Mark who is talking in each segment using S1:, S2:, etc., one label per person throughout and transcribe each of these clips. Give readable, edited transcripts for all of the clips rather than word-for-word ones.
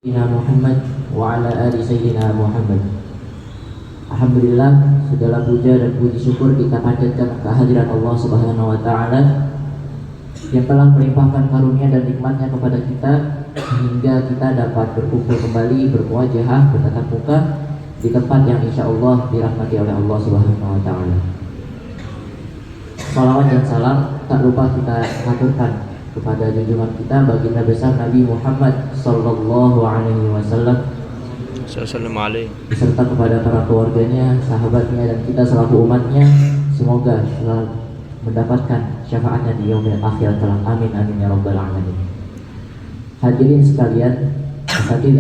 S1: Sayyidina Muhammad wa ala ali Sayyidina Muhammad. Alhamdulillah, segala puja dan puji syukur kita panjatkan kehadiran Allah Subhanahu wa taala yang telah melimpahkan karunia dan nikmatnya kepada kita sehingga kita dapat berkumpul kembali, bermuajahah, bertatap muka di tempat yang insya Allah dirahmati oleh Allah Subhanahu wa taala. Salawat dan salam tak lupa kita aturkan kepada junjungan kita baginda besar Nabi Muhammad sallallahu alaihi wasallam beserta kepada para keluarganya, sahabatnya, dan kita selaku umatnya. Semoga selalu mendapatkan syafaatnya di yaumil akhir kelak. Amin amin ya rabbal alamin. Hadirin sekalian,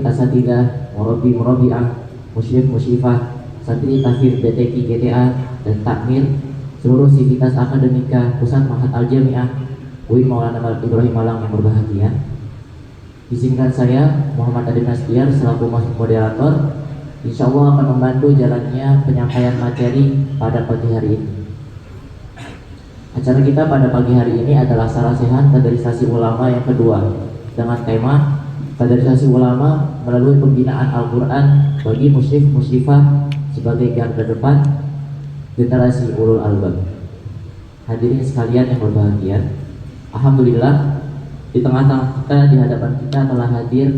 S1: asatidah, murabi'ah, musyrif musyrifah, santri tahfidz BTQ GTA dan takmir seluruh sivitas akademika Pusat Ma'had Al-Jami'ah UIN Maulana Ibrahim Malang yang berbahagia. Izinkan saya Muhammad Adin Nasdiar selaku moderator insya Allah akan membantu jalannya penyampaian materi pada pagi hari ini. Acara kita pada pagi hari ini adalah Sarasehan Kaderisasi Ulama yang kedua dengan tema Kaderisasi Ulama melalui pembinaan Al-Quran bagi musyrif musyrifah sebagai garda depan generasi ulul albab. Hadirin sekalian yang berbahagia, alhamdulillah di tengah-tengah kita, di hadapan kita telah hadir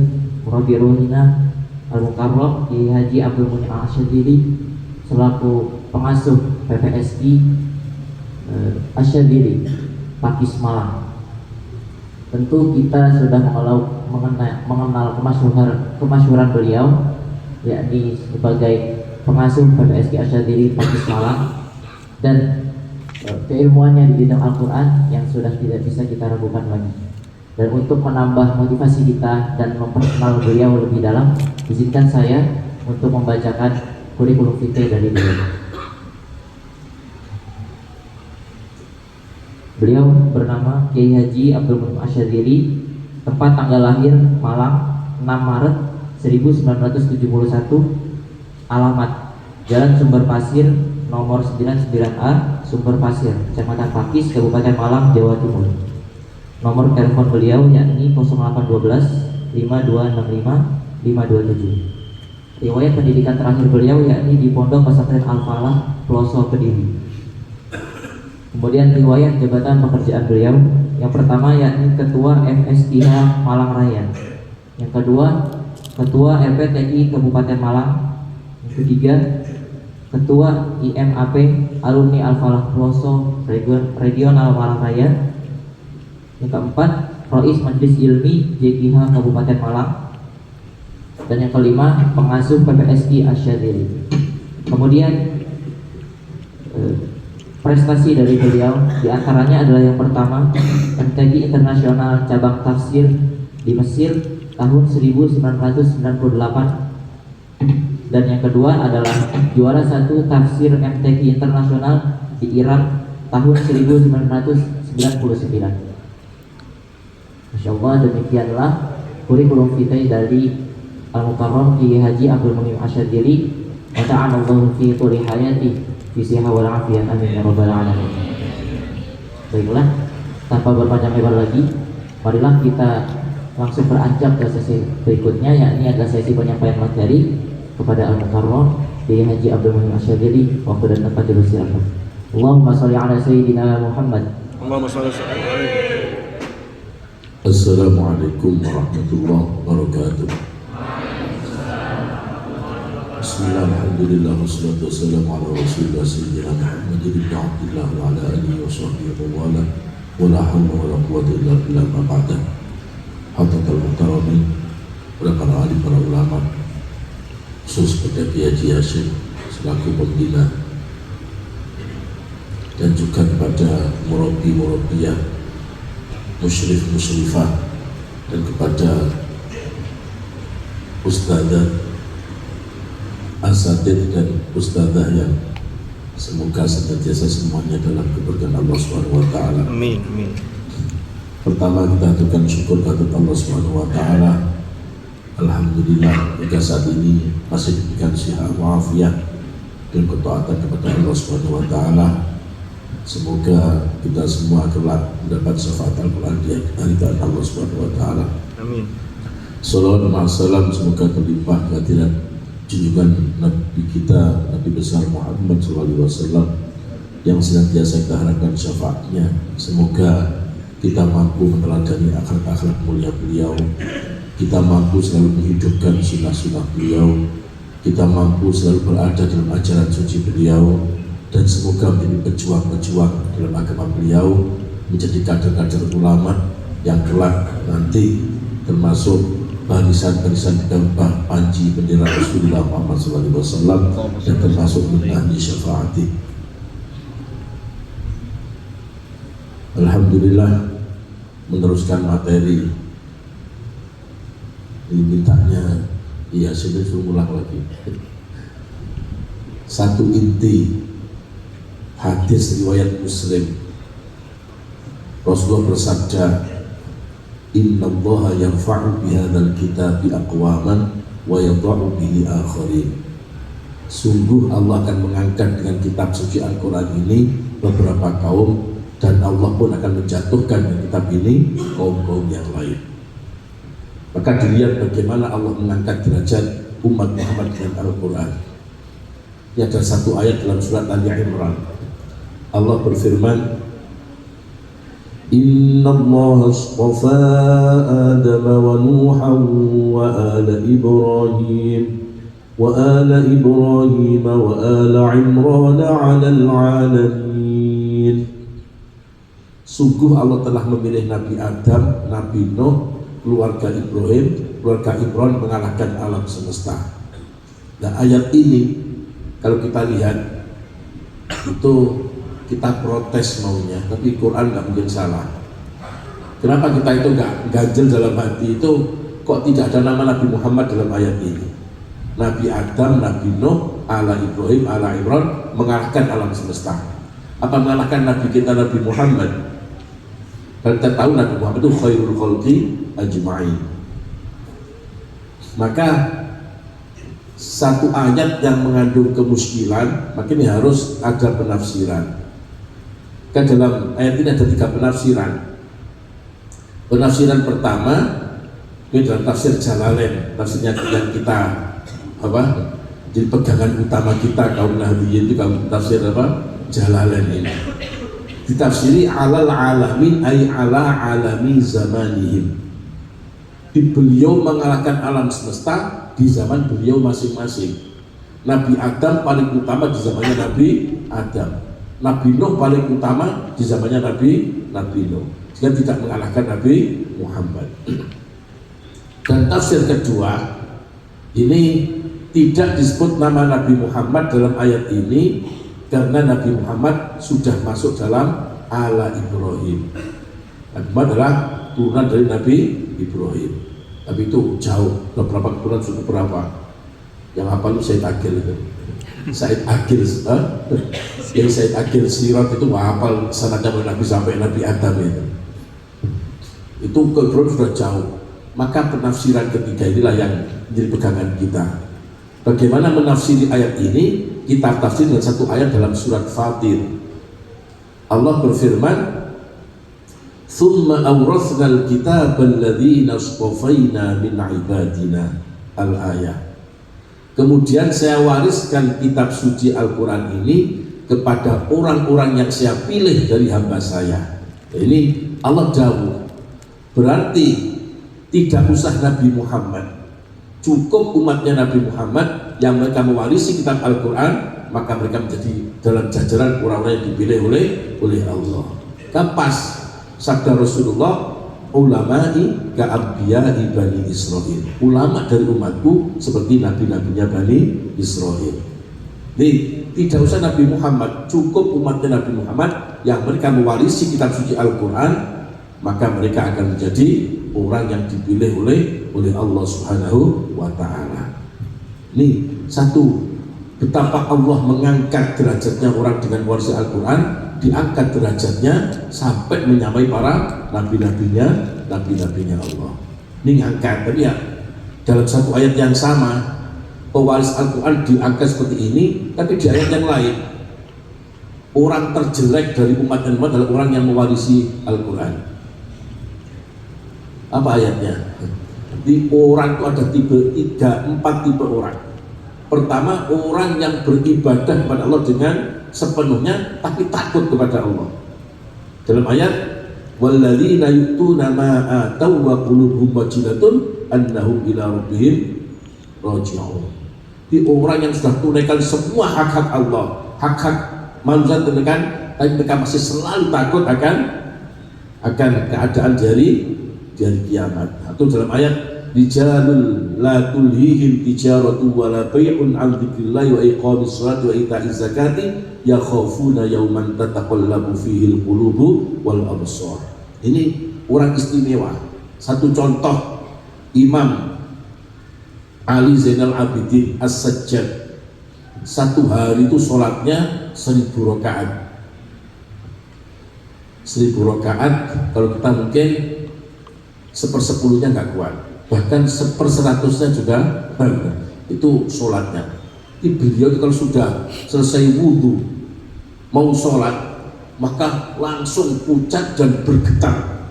S1: Murabi Ruhina Al-Mukarram Kiai Haji Abdul Munim Asyadili selaku pengasuh PPSI Asyadili Pakis Malang. Tentu kita sudah mengenal kemasyhuran beliau, yakni sebagai pengasuh PPSI Asyadili Pakis Malang, dan keilmuannya di bidang Al-Quran yang sudah tidak bisa kita ragukan lagi. Dan untuk menambah motivasi kita dan memperkenal beliau lebih dalam, izinkan saya untuk membacakan kurikulum vitae dari beliau. Beliau bernama Kiai Haji Abdul Munim Asyadili, tempat tanggal lahir Malang 6 Maret 1971, alamat Jalan Sumber Pasir nomor 99A, Sumber Pasir, Kecamatan Pakis, Kabupaten Malang, Jawa Timur. Nomor telepon beliau yakni 0812 5265 527. Riwayat pendidikan terakhir beliau yakni di Pondok Pesantren Al-Falah, Ploso, Kediri. Kemudian riwayat jabatan pekerjaan beliau, yang pertama yakni Ketua FSIH Malang Raya, yang kedua Ketua RPTI Kabupaten Malang, yang ketiga Ketua IMAP Alumni Al-Falah Ploso Regional Malang Raya, yang keempat Rois Majelis Ilmi JKH Kabupaten Malang, dan yang kelima pengasuh PPSI Asyadili. Kemudian prestasi dari beliau diantaranya adalah yang pertama MTQ Internasional Cabang Tafsir di Mesir tahun 1998, dan yang kedua adalah juara 1 tafsir MTQ Internasional di Irak tahun 1999. Masya Allah, demikianlah kurikulum vitae dari Al-Mukarram Kiai Haji Abdul Munim Asyadili. Wa ta'alallahu fi tuli hayati fi siha wal afiyah, amin ya rabbal alamin. Baiklah, tanpa berpanjang lebar lagi, marilah kita langsung beranjak ke sesi berikutnya, yakni adalah sesi penyampaian materi kepada Al-Mukarram Kiai Haji Abdul Munim Asyadili. Waktu dan tempat dipersilakan. Allahumma sholli ala sayyidina Muhammad.
S2: Allahumma sholli ala.
S3: Assalamualaikum warahmatullahi wabarakatuh. Bismillah, alhamdulillah, wassalatu wassalamu ala rasulillah sayyidina Muhammad ibn Abdillah wa ala alihi wa sahbihi wa wala wa la hawla wa la quwwata illa billah ma ba'da. Hadatul muhtaramin, para alim, para ulama, khusus pada Kiai Haji Hashim selaku pembina, dan juga kepada murabi-murabiyah, musyrif musyrifah, dan kepada ustadzah, asatidz dan ustadzah yang semoga senantiasa semuanya dalam keberkahan Allah Subhanahu wa taala.
S2: Amin, amin.
S3: Pertama kita aturkan syukur kepada Allah Subhanahu wa taala. Alhamdulillah hingga saat ini masih diberikan sihat wa'afiyah dan ketaatan kepada Allah Subhanahu wa taala. Semoga kita semua kelak mendapat syafaat Al-Quran di hari Allah Subhanahu wa taala.
S2: Amin.
S3: Salawat dan salam semoga terlimpah kehadirat junjungan Nabi kita, Nabi besar Muhammad SAW yang senantiasa kita harapkan syafaatnya. Semoga kita mampu meneladani akhlak-akhlak mulia beliau, kita mampu selalu menghidupkan sunnah-sunnah beliau, kita mampu selalu berada dalam ajaran suci beliau, dan semoga menjadi pejuang-pejuang dalam agama beliau, menjadi kader-kader ulama yang kelak nanti termasuk barisan-barisan gambah panji bendera Rasulullah Muhammad SAW dan termasuk min ahli syafaati. Alhamdulillah, meneruskan materi ini mintanya, iya sudah suruh ulang lagi. Satu inti hadis riwayat Muslim, Rasulullah bersabda, Inna allaha yarfa'u bihadzal kitabi aqwaman wa yadha'u bihi akharin. Sungguh Allah akan mengangkat dengan kitab suci Al-Quran ini beberapa kaum, dan Allah pun akan menjatuhkan dengan kitab ini kaum-kaum yang lain. Maka dilihat bagaimana Allah mengangkat derajat umat Muhammad dengan Al-Quran. Ini ada satu ayat dalam surat Ali Imran. Allah berfirman, Inna Allah astafa Adam wa Nuhan wa ala Ibrahim wa ala Imran ala alamin. Sungguh Allah telah memilih Nabi Adam, Nabi Nuh, keluarga Ibrahim, keluarga Imran mengalahkan alam semesta. Nah, ayat ini kalau kita lihat itu kita protes maunya, tapi Quran nggak mungkin salah. Kenapa kita itu nggak ganjel dalam hati itu, kok tidak ada nama Nabi Muhammad dalam ayat ini? Nabi Adam, Nabi Nuh, ala Ibrahim, ala Imran mengalahkan alam semesta. Apa mengalahkan Nabi kita Nabi Muhammad? Kalau kita tahu Nabi Muhammad itu khairul khalqi ajma'in. Maka satu ayat yang mengandung kemuskilan, maka ini harus ada penafsiran. Kan dalam ayat ini ada 3 penafsiran. Penafsiran pertama ini dalam tafsir Jalalain, tafsirnya yang kita jadi pegangan utama kita kaum Nahdliyin itu kaum tafsir Jalalain ini. Ditafsiri alal alamin ay ala alami zamanihim. Beliau mengalahkan alam semesta di zaman beliau masing-masing. Nabi Adam paling utama di zamannya Nabi Adam. Nabi Nuh paling utama di zamannya Nabi Nuh, sehingga tidak mengalahkan Nabi Muhammad. Dan tafsir kedua, ini tidak disebut nama Nabi Muhammad dalam ayat ini karena Nabi Muhammad sudah masuk dalam ala Ibrahim. Nabi Muhammad adalah turunan dari Nabi Ibrahim, tapi itu jauh, beberapa keturunan sudah berapa? Yang hafal itu Said Agil itu. Said Agil, yang Said Agil Sirat itu hafal sanadnya Nabi sampai Nabi Adam itu. Itu kebetulan sudah jauh. Maka penafsiran ketiga inilah yang menjadi pegangan kita. Bagaimana menafsiri ayat ini? Kita tafsir dengan satu ayat dalam surat Fatir. Allah berfirman, "Tsumma awrathnal kitaba alladzina astafaina min ibadina." Al-ayat. Kemudian saya wariskan kitab suci Al-Quran ini kepada orang-orang yang saya pilih dari hamba saya. Ini Allah jawab. Berarti tidak usah Nabi Muhammad, cukup umatnya Nabi Muhammad yang mereka mewarisi kitab Al-Quran, maka mereka menjadi dalam jajaran orang-orang yang dipilih oleh Allah. Kapas sabda Rasulullah, ulama'i ka'abbiya'i Bani Israel. Ulama dari umatku seperti nabi-nabinya Bani Israel. Jadi tidak usah Nabi Muhammad, cukup umatnya Nabi Muhammad yang mereka mewarisi kitab suci Al-Quran, maka mereka akan menjadi orang yang dipilih oleh Allah Subhanahu wa Ta'ala. Ini satu, betapa Allah mengangkat derajatnya orang dengan mewarisi Al-Quran, diangkat derajatnya sampai menyamai para nabi-nabinya Allah. Ini ngangkat, tapi ya dalam satu ayat yang sama pewaris Al-Quran diangkat seperti ini, tapi di ayat yang lain orang terjelek dari umat dan umat adalah orang yang mewarisi Al-Quran. Apa ayatnya? Di orang itu ada empat tipe orang. Pertama, orang yang beribadah kepada Allah dengan sepenuhnya tapi takut kepada Allah. Dalam ayat walladzina yu'tuna ma atau wa qulubuhum wajilatun annahum ila rabbihim raji'un. Di orang yang sudah tunaikan semua hak-hak Allah, hak-hak manusia tunaikan, tapi mereka masih selalu takut akan keadaan dari kiamat. Atau dalam ayat rijalul la tulhihim tijaratu wa la bai'un 'an dzikrillahi wa iqamis sholati wa ita'iz zakati yakhafuna yawman tataqallabu fihi al-qulubu wal absar. Ini orang istimewa. Satu contoh, Imam Ali Zainal Abidin As-Sajjad, satu hari itu sholatnya 1000 rakaat. 1000 rakaat kalau kita mungkin 1/10-nya nggak kuat, bahkan 1/100-nya juga itu sholatnya. Beliau kalau sudah selesai wudhu mau sholat, maka langsung pucat dan bergetar.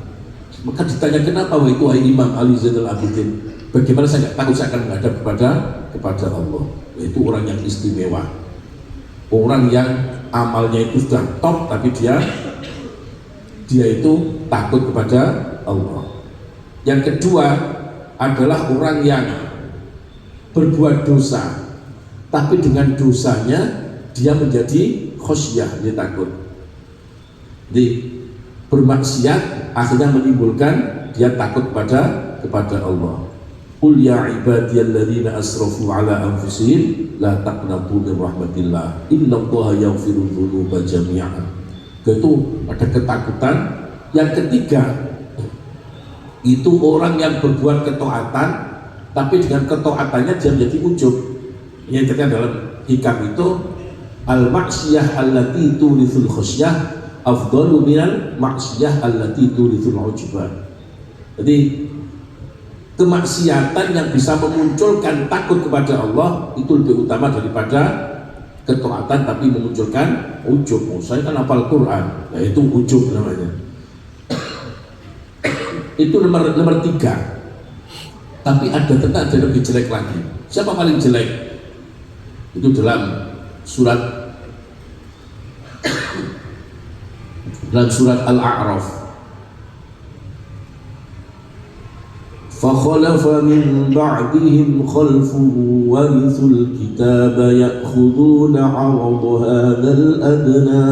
S3: Maka ditanya, kenapa wahai Imam Ali Zainal Abidin, bagaimana saya nggak takut saya akan menghadap kepada Allah? Itu orang yang istimewa, orang yang amalnya itu sudah top, tapi dia itu takut kepada Allah. Yang kedua adalah orang yang berbuat dosa, tapi dengan dosanya dia menjadi khosyah, dia takut. Jadi bermaksiat akhirnya menimbulkan dia takut kepada Allah. Qul ya ibadiyalladzina asrafu ala anfusihim la taqnatu min rahmatillah innallaha yaghfiru dzunuba jami'an. Itu ada ketakutan. Yang ketiga itu orang yang berbuat ketaatan, tapi dengan ketaatannya dia menjadi ujub. Yang ketiga dalam hikam itu al-maksiyah allati turithul khosyah afdalu minal maksiyah allati turithul ujubah. Jadi kemaksiatan yang bisa memunculkan takut kepada Allah itu lebih utama daripada ketaatan tapi memunculkan ujub. Saya kan hafal Quran, nah itu ujub namanya. Itu nomor 3. Tapi ada yang lebih jelek lagi. Siapa paling jelek? Itu dalam surat Al-A'raf. فَخَلَفَ مِنْ بَعْدِهِمْ خَلْفٌ وَرِثُوا الْكِتَابَ يَأْخُذُونَ عَرَضَ هَذَا الْأَدْنَى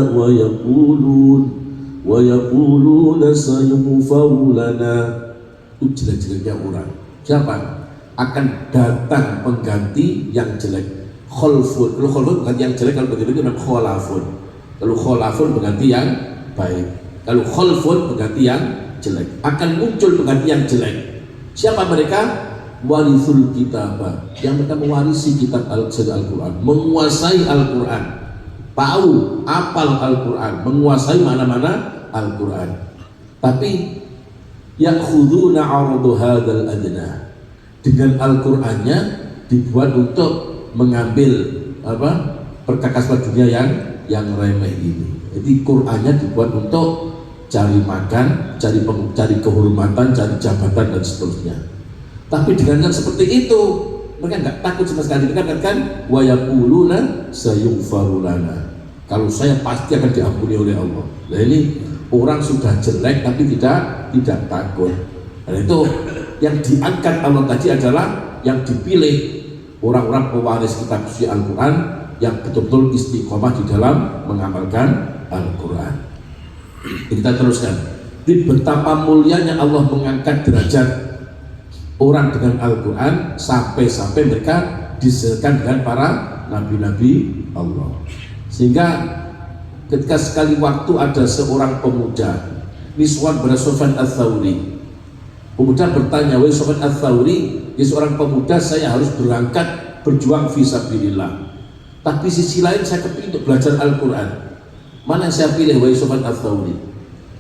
S3: وَيَقُولُونَ سَيُغْفَرُ لَنَا. Itu jelek-jeleknya orang. Siapa? Akan datang pengganti yang jelek. Khalfun. Kalau khalfun pengganti yang jelek, kalau begitu namanya khalafun. Kalau khalafun pengganti yang baik. Kalau khalfun pengganti yang jelek. Akan muncul pengganti yang jelek. Siapa mereka? Warithul kitab, yang mereka mewarisi kitab Al-Quran, menguasai Al-Quran, tahu, apal Al-Quran, menguasai mana-mana Al-Quran. Tapi yakhuduna 'aradu hadzal adna, dengan Al-Qurannya dibuat untuk mengambil perkakas dunia yang remeh ini. Jadi Qurannya dibuat untuk cari makan, cari kehormatan, cari jabatan dan seterusnya. Tapi dengan yang seperti itu mereka nggak takut sama sekali. Mereka katakan wa yaquluna sayughfaru lana. Kalau saya pasti akan diampuni oleh Allah. Nah ini orang sudah jelek tapi tidak takut. Dan itu yang diangkat Allah tadi adalah yang dipilih orang-orang pewaris kitab suci Al-Quran yang betul-betul istiqomah di dalam mengamalkan Al-Quran. Kita teruskan. Di betapa mulianya Allah mengangkat derajat orang dengan Al-Quran sampai mereka diserahkan dengan para nabi-nabi Allah. Sehingga ketika sekali waktu ada seorang pemuda, Niswan bin Sufyan Ats-Tsauri. Pemuda bertanya, wahai Sufyan Ats-Tsauri, ya seorang pemuda saya harus berangkat berjuang fisabilillah. Tapi sisi lain saya kepingin untuk belajar Al-Quran. Mana yang saya pilih wahai Sufyan Ats-Tsauri?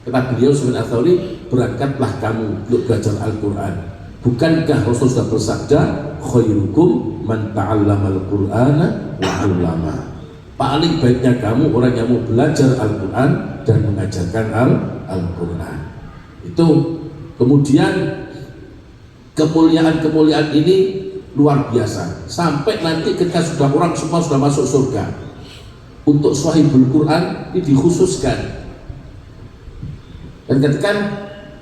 S3: Kata beliau, Sufyan Ats-Tsauri, berangkatlah kamu untuk belajar Al-Quran. Bukankah Rasul sudah bersabda, khairukum man ta'allamal Qur'ana wa 'allama. Paling baiknya kamu orang yang mau belajar Al-Quran dan mengajarkan Al-Quran. Itu kemudian kemuliaan ini luar biasa, sampai nanti ketika sudah orang semua sudah masuk surga, untuk sahibul Quran ini dikhususkan dan katakan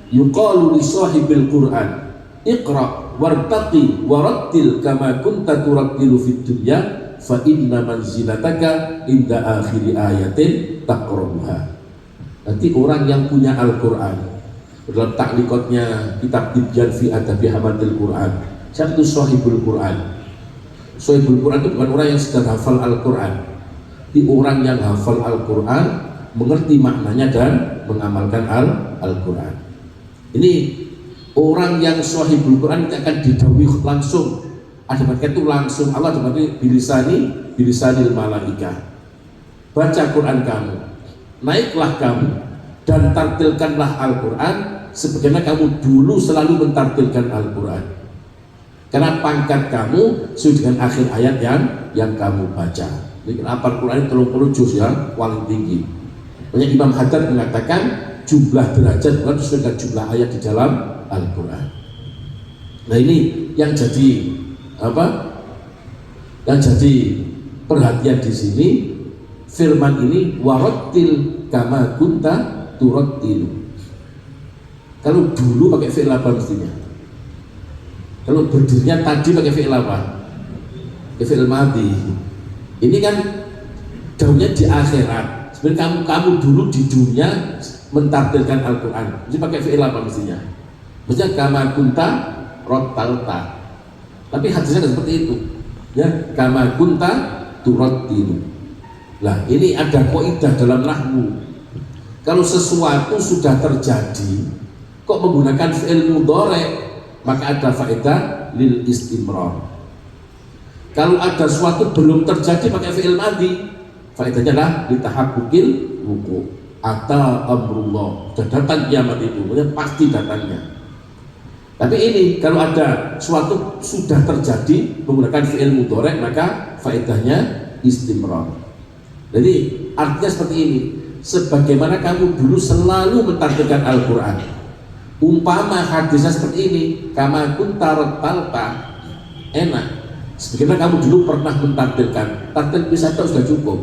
S3: yuqalu li sahibil Quran iqra wartaqi warattil kama kunta turattilu fid dunya fa inna manzilataka inda akhiri ayatin taqrabuha. Nanti orang yang punya Al-Quran, dalam taklikotnya kitab Tibyan fi Adabi Hamadil Quran, siapa itu sahibul Quran? Sahibul Quran itu bukan orang yang sedang hafal Al-Quran, tapi orang yang hafal Al-Quran, mengerti maknanya dan mengamalkan Al-Quran. Ini orang yang sahibul Quran akan didhawuhi langsung, ada bagian itu langsung Allah ada bagian bilisanil malaikah. Baca Quran kamu, naiklah kamu dan tartilkanlah Al-Quran sebagaimana kamu dulu selalu mentartilkan Al-Quran, karena pangkat kamu sesuai dengan akhir ayat yang kamu baca. Jadi Al-Quran 30 juz yang paling tinggi. Banyak Imam Haddad mengatakan jumlah derajat bukan sesuai dengan jumlah ayat di dalam Al-Quran. Nah ini yang jadi apa? Yang jadi perhatian di sini, firman ini warattil kama kunta turattilu. Kalau dulu pakai fi'il apa mestinya? Kalau berdirinya tadi pakai fi'il apa? Pakai fi'il madhi. Ini kan daunnya di akhirat. Sebenarnya kamu dulu di dunia mentartilkan Al-Quran. Jadi pakai fi'il apa mestinya? Mestinya kama kunta rattalta. Tapi hadisnya seperti itu. Ya, kama kunta turattilu. Nah, ini ada kaidah dalam nahwu. Kalau sesuatu sudah terjadi kok menggunakan fi'il mudhari', maka ada faedah lil istimrar. Kalau ada sesuatu belum terjadi pakai fi'il madhi, faedahnya adalah litahaqquqil wuqu'. Ata amrullah, sudah datang kiamat itu, pasti datangnya. Tapi ini kalau ada sesuatu sudah terjadi menggunakan fi'il mudhari', maka faedahnya istimrar. Jadi artinya seperti ini, sebagaimana kamu dulu selalu mentartilkan Al-Quran, umpama hadisnya seperti ini, kama kunta rattalta, enak, sebagaimana kamu dulu pernah mentartilkan, tartil bisa tahu sudah cukup.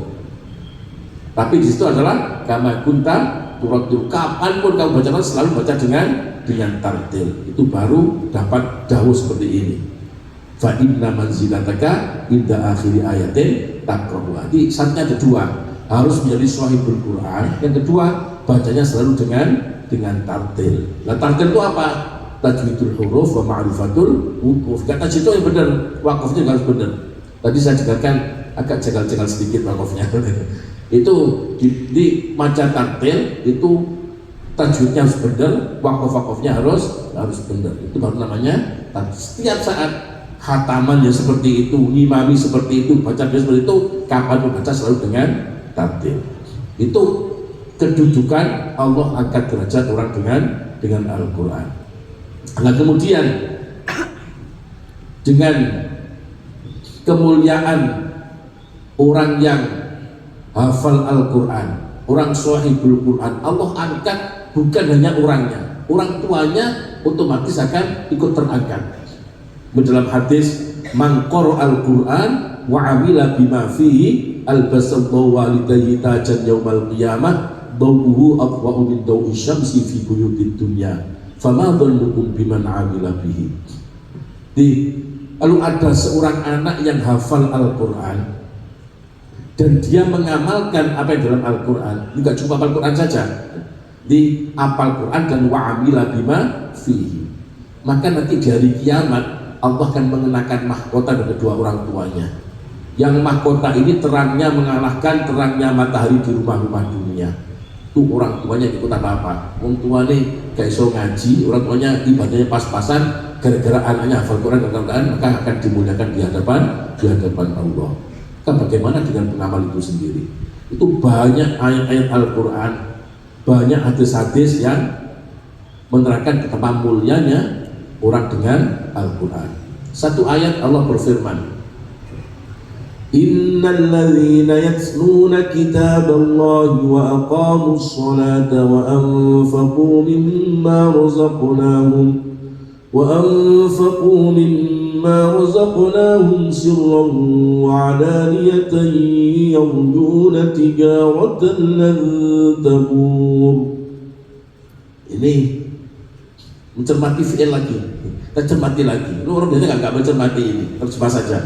S3: Tapi di situ adalah kama kunta turattil, kapanpun kamu baca selalu baca dengan tartil, itu baru dapat dawuh seperti ini. Fa inna manzilataka inda akhiri ayatin taqrabuha. Jadi syaratnya ada dua, harus menjadi sahibul Quran. Yang kedua, bacanya selalu dengan tartil. Nah, tartil itu apa? Tajwidul huruf wa ma'rifatul wuquf. Kata itu yang benar, wakafnya harus benar. Tadi saya jelaskan agak jegal-jegal sedikit wakafnya. Itu di maca tartil itu tajwidnya harus benar, wakaf-wakafnya harus benar. Itu baru namanya tartil. Setiap saat khataman ya seperti itu, ngimami seperti itu, baca seperti itu, kapan membaca selalu dengan tartil. Itu kedudukan Allah angkat derajat orang dengan Al-Quran. Nah kemudian dengan kemuliaan orang yang hafal Al-Quran, orang sahibul Quran, Allah angkat bukan hanya orangnya, orang tuanya otomatis akan ikut terangkat. Dalam hadis man qara'al Quran wa amila bima fihi albasallahu walidayhi tajan yaumal qiyamah dawuhu aqwa'u min dawi syamsi fi buyutid dunya fama dhannukum biman amila bihi. Kalau ada seorang anak yang hafal Al-Quran dan dia mengamalkan apa yang dalam Al-Quran, juga cuma hafal Quran saja, di apal Quran dan wa amila bima fihi, maka nanti di hari kiamat Allah akan mengenakan mahkota dari kedua orang tuanya. Yang mahkota ini terangnya mengalahkan terangnya matahari di rumah-rumah dunia. Itu orang tuanya ikut apa-apa. Orang tuanya gak iso ngaji, orang tuanya ibadahnya pas-pasan, gara-gara anaknya hafal Quran dan maka akan dimuliakan di hadapan Allah. Kan bagaimana dengan pengamal itu sendiri? Itu banyak ayat-ayat Al-Quran, banyak hadis-hadis yang menerangkan betapa mulianya orang dengan Al-Quran. Satu ayat Allah berfirman, Innal ladzina yatluna kitaballahi wa aqamus salata wa anfaqu mimma razaqnahum وأنفقوا مما رزقناهم سرا وعلانية يرجون تجارة لن تبور. Ini mencermati fi'il lagi, kita cermati lagi. Lu orang biasanya nggak mencermati ini, terjemah saja.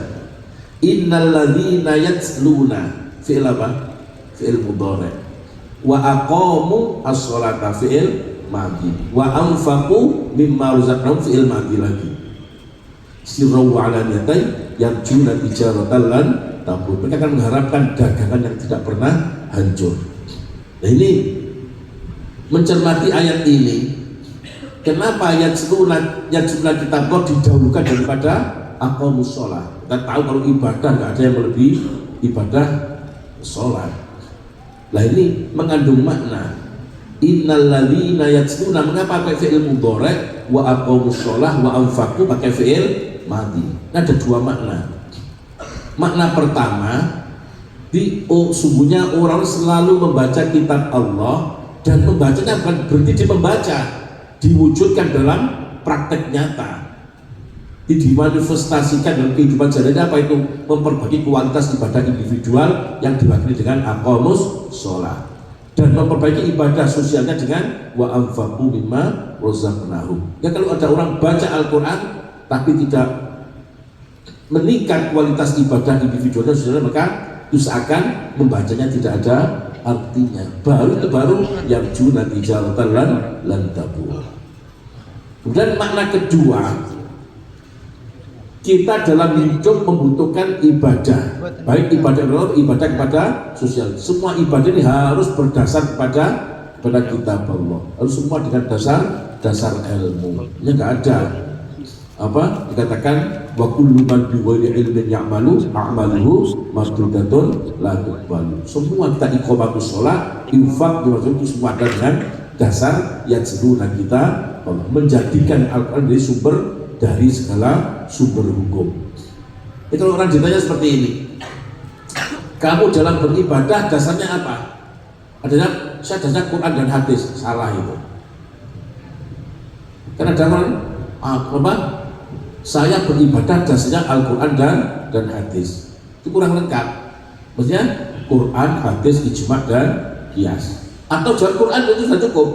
S3: Innal ladzina yatsluna, fi'il apa? Fi'il mudhari'. Wa aqamu as-sholata, fi'il madhi. Wa anfaqu mimma razaqnahum, fi'il madhi lagi. Sirran wa alaniyatan yarjuna tijaratan lan tabur. Mereka akan mengharapkan dagangan yang tidak pernah hancur. Nah ini mencermati ayat ini, kenapa ayat sunat kitabullah didahulukan daripada aqamus sholat? Kita tahu kalau ibadah nggak ada yang lebih ibadah sholat. Nah ini mengandung makna. Innal ladzina yatsluna, mengapa pakai fi'il mudhari' wa aqamus sholah wa anfaqu pakai fi'il madhi? Ada dua makna. Makna pertama, sungguhnya orang selalu membaca kitab Allah, dan membacanya bukan berhenti di membaca, diwujudkan dalam praktek nyata, dimanifestasikan dalam kehidupan sehari-hari. Apa itu? Memperbaiki kualitas ibadah individual yang diwakili dengan aqamus sholat, dan memperbaiki ibadah sosialnya dengan wa anfaqu mimma razaqnahum. Ya, kalau ada orang baca Al-Quran tapi tidak meningkat kualitas ibadah individualnya sosialnya, maka itu seakan membacanya tidak ada artinya. Baru yang juna tijaratan lan tabur. Kemudian makna kedua, kita dalam hidup membutuhkan ibadah, baik ibadah Allah, ibadah kepada sosial. Semua ibadah ini harus berdasar kepada kitab Allah, harus semua dengan dasar ilmu. Ini nggak ada apa dikatakan wa kullu man bi ghairi ilmin ya'malu a'maluhu mardudatun la tuqbalu. Semua kita iqamatus shalah, infak, itu semua ada dengan dasar yang seluruh kita menjadikan Al-Quran dari segala sumber hukum. Itu kalau orang ditanya seperti ini, kamu dalam beribadah dasarnya apa? Adanya saya dasarnya Quran dan hadis. Salah itu. Karena dalam apa? Saya beribadah dasarnya Al-Quran dan hadis. Itu kurang lengkap. Maksudnya Quran, hadis, ijma' dan qiyas. Atau jalan Quran itu sudah cukup.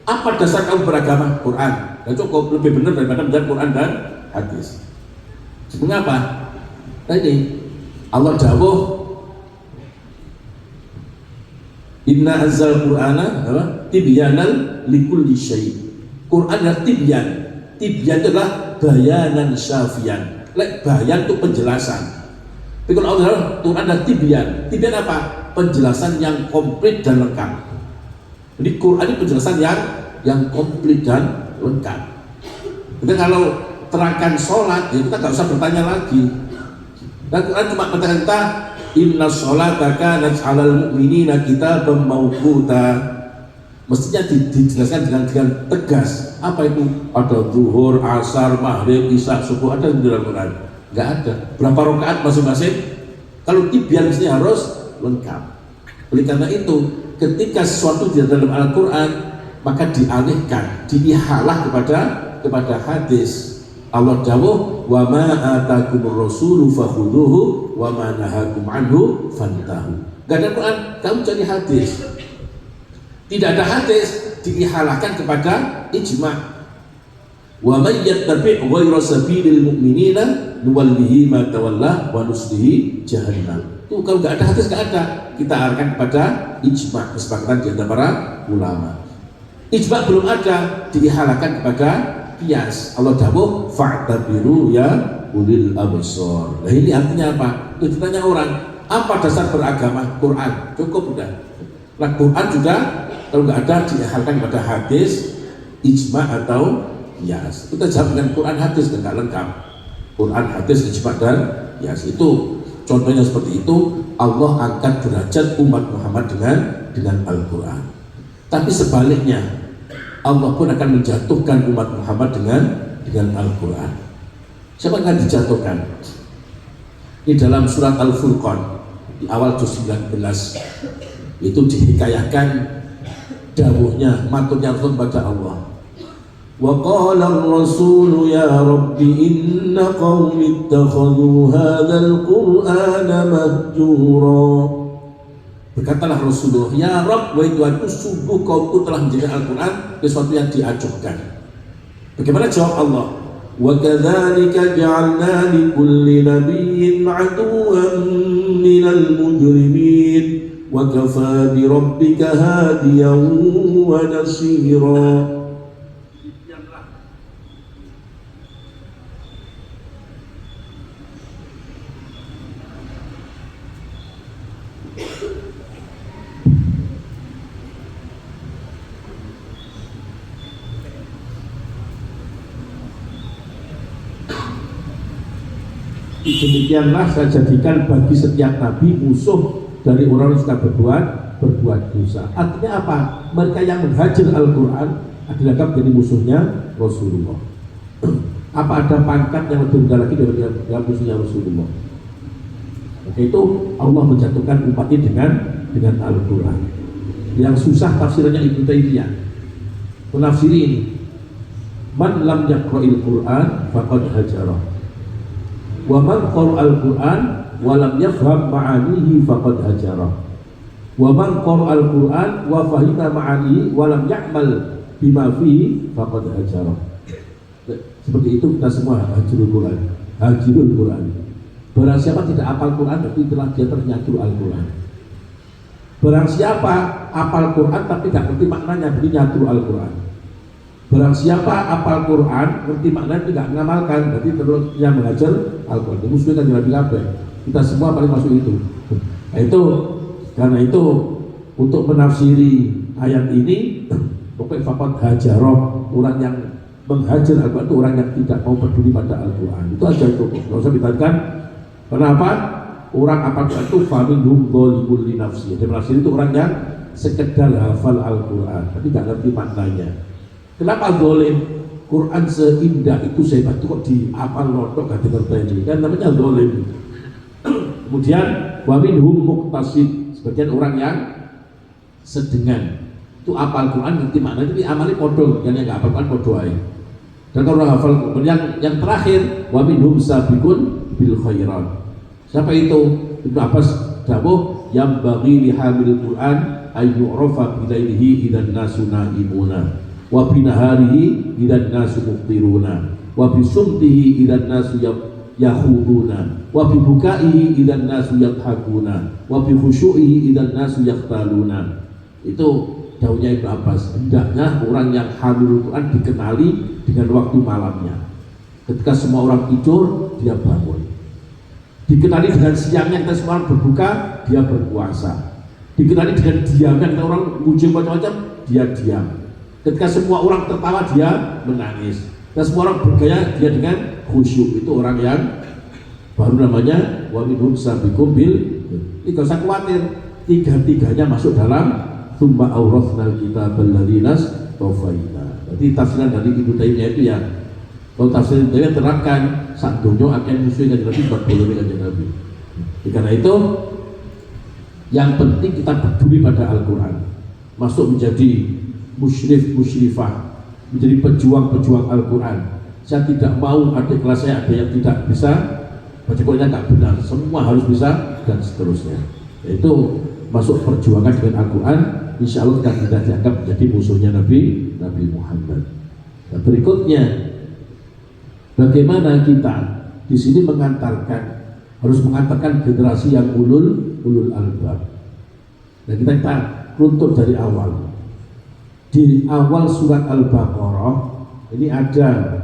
S3: Apa dasar kamu beragama? Quran. Dan cukup, lebih benar daripada menjalankan Quran dan hadis. Mengapa? Nah ini Allah dawuh, inna anzal Qur'ana tibyanan likulli syai'. Quran adalah tibyan. Tibyan adalah bayanan syafian. Bayan itu penjelasan. Tapi kalau Allah Quran adalah tibyan. Tibyan apa? Penjelasan yang komplit dan lengkap. Jadi Quran ini penjelasan yang komplit dan lengkap. Jadi kalau terangkan sholat, ya kita nggak usah bertanya lagi. Dan Quran cuma katakan kita inna sholata kanat 'alal mu'minina kitaban mawquta. Mestinya dijelaskan dengan tegas. Apa itu? Ada zuhur, asar, maghrib, isya, subuh, ada di dalam Quran? Nggak ada. Berapa rakaat masing-masing? Kalau tibyan mestinya harus lengkap. Oleh karena itu, ketika sesuatu di dalam Al-Quran, maka dialihkan, diihalah kepada hadis. Allah dawuh, wa ma atakumur rasulu fakhuduhu wa ma nahakum anhu fantahu. Gak ada Quran, kamu cari hadis. Tidak ada hadis, diihalahkan kepada ijma'. Wa may yattabi' ghayra sabilil mu'minina nuwallihi ma tawalla wa nuslihi jahannam. Tuh kalau nggak ada hadis, nggak ada. Kita arahkan kepada ijma', kesepakatan di antara para ulama. Ijma' belum ada, diihalahkan kepada qiyas. Allah dawuh fa'tabiru ya ulil absar. Nah ini artinya apa? Itu ditanya orang, apa dasar beragama? Quran. Cukup udah. Nah Quran juga kalau nggak ada, diihalkan kepada hadis, ijma' atau qiyas. Kita jawab dengan Quran hadis nggak lengkap. Quran hadis ijma' dan qiyas itu contohnya seperti itu. Allah angkat derajat umat Muhammad dengan Al-Quran. Tapi sebaliknya, Allah pun akan menjatuhkan umat Muhammad dengan Al-Quran. Siapa akan dijatuhkan? Di dalam surat Al-Furqan di awal juz 19 itu dihikayahkan dawuhnya, maturnya Rasul pada Allah. وقال الرسول يا رب إن قوم اتخذوا هذا القرآن مهجورا. Berkatalah Rasulullah, ya Rabb, wahai Tuhanku, sungguh kaumku telah menjadi Al-Quran sesuatu yang diacuhkan. Bagaimana jawab Allah? وَكَذَلِكَ جَعَلْنَا لِكُلِّ نَبِيٍّ عَدُوًّا مِنَ الْمُجْرِمِينَ وَكَفَى بِرَبِّكَ هَادِيًا وَنَصِيرًا. Demikianlah saya jadikan bagi setiap nabi musuh dari orang yang suka berbuat dosa. Artinya apa? Mereka yang menghajar Al-Quran dianggap jadi musuhnya Rasulullah. Apa ada pangkat yang lebih rendah lagi dari musuhnya Rasulullah? Maka itu Allah menjatuhkan umatnya dengan Al-Quran. Yang susah tafsirannya Ibnu Taimiyah menafsiri ini. Man lam yaqra'il Quran faqad hajarah. Wa man qara'al Qur'an wa lam yafham ma'anihi faqad hajara. Wa man qara'al Qur'an wa fahima ma'anihi wa lam ya'mal bima fihi faqad hajara. Seperti itu kita semua hajirul Quran. Hajirul Quran. Barang siapa tidak hafal Quran, berarti telah dia ternyatu Al-Quran. Barang siapa hafal Quran tapi tidak ngerti maknanya, berarti nyatu Al-Quran. Barang siapa hafal Quran, ngerti maknanya tidak mengamalkan, berarti terus yang mengajar Al-Quran. Itu musuhnya kan Nabi. Kita semua paling masuk itu. Nah, itu karena itu untuk menafsiri ayat ini, pokoknya faqad hajarah, orang yang menghajar Al-Quran itu orang yang tidak mau peduli pada Al-Quran. Itu aja itu. Nggak usah ditanyakan. Kenapa? Orang hafal Quran itu faminhum dzalimun li nafsihi. Yang menafsiri itu orang yang sekedar hafal Al-Quran, tapi tidak ngerti maknanya. Kenapa zalim? Quran seindah itu sehebat itu kok dihafal notok gak ngerti, kan namanya zalim. Kemudian wa minhum muqtasid, sebagian orang yang sedengan itu hafal Quran ngerti maknanya tapi amalnya bodoh, yang enggak hafal Quran bodoh aja. Dan kalau orang hafal yang terakhir wa minhum sabiqun bil khairat. Siapa itu? Ibnu Abbas dawuh yang bagi li hamil Quran ayyu'rafa bilailihi idan nasu naimuna wa binaharihi idan nasu muftiruna wa bisumtihi idan nasu yakhuduna wa bibukaihi idan nasu yathakuna wa bikhusyu'ihi idan nasu yakhtaluna. Itu daunnya Ibnu Abbas. Hendaknya orang yang hamil Quran dikenali dengan waktu malamnya. Ketika semua orang tidur, dia bangun. Dikenali dengan siangnya kita semua orang berbuka, dia berpuasa. Dikenali dengan diamnya kita orang muji macam-macam, dia diam. Ketika semua orang tertawa, dia menangis. Ketika semua orang bergaya, dia dengan khusyuk. Itu orang yang baru namanya wa minhum sabiqum bil. Tidak usah khawatir, tiga-tiganya masuk dalam tsumma awrathnal kitabal ladzina tafaina. Berarti tafsiran dari Ibnu Taimiyah itu ya, kalau tafsir Ibnu Taimiyah terangkan sak donya akan musuh kanjeng Nabi, buat boleh kanjeng Nabi. Karena itu yang penting kita peduli pada Al-Quran, masuk menjadi musyrifah, menjadi pejuang Al-Quran. Saya tidak mau ada kelas saya ada yang tidak bisa baca Qurannya nggak benar, semua harus bisa dan seterusnya. Itu masuk perjuangan dengan Al-Quran, insya Allah kita tidak dianggap menjadi musuhnya Nabi Muhammad. Nah, berikutnya, bagaimana kita di sini harus mengantarkan generasi yang ulul albab. Nah, kita runtut dari awal. Di awal surat Al-Baqarah ini ada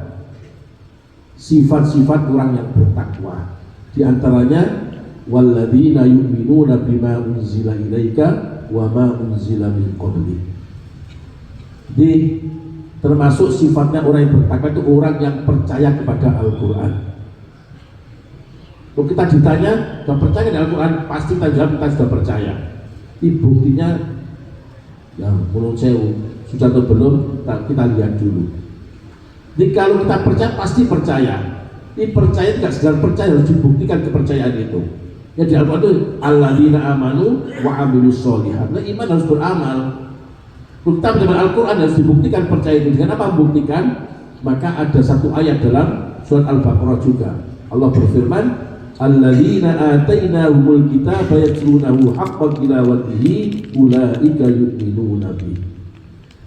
S3: sifat-sifat orang yang bertakwa. Di antaranya walladzina yu'minuna bima unzila ilaika wa ma unzila min qablik. Jadi termasuk sifatnya orang yang bertakwa itu orang yang percaya kepada Al-Quran. Kalau kita ditanya sudah percaya dengan Al-Quran, pasti kita jawab kita sudah percaya. Ini buktinya yang menurut saya sudah atau belum kita lihat dulu. Jadi kalau kita percaya pasti percaya. Ini percaya tidak sekedar percaya, harus dibuktikan kepercayaan itu. Ya di Al-Quran itu alladzina amanu wa amilus sholihat. Nah, iman harus beramal. Kita dengan Al-Quran harus dibuktikan percaya itu. Dengan apa membuktikan? Maka ada satu ayat dalam surat Al-Baqarah juga. Allah berfirman, alladzina atainahumul kitaba yatlunahu haqqa tilawatihi ulaika yu'minuna bihi.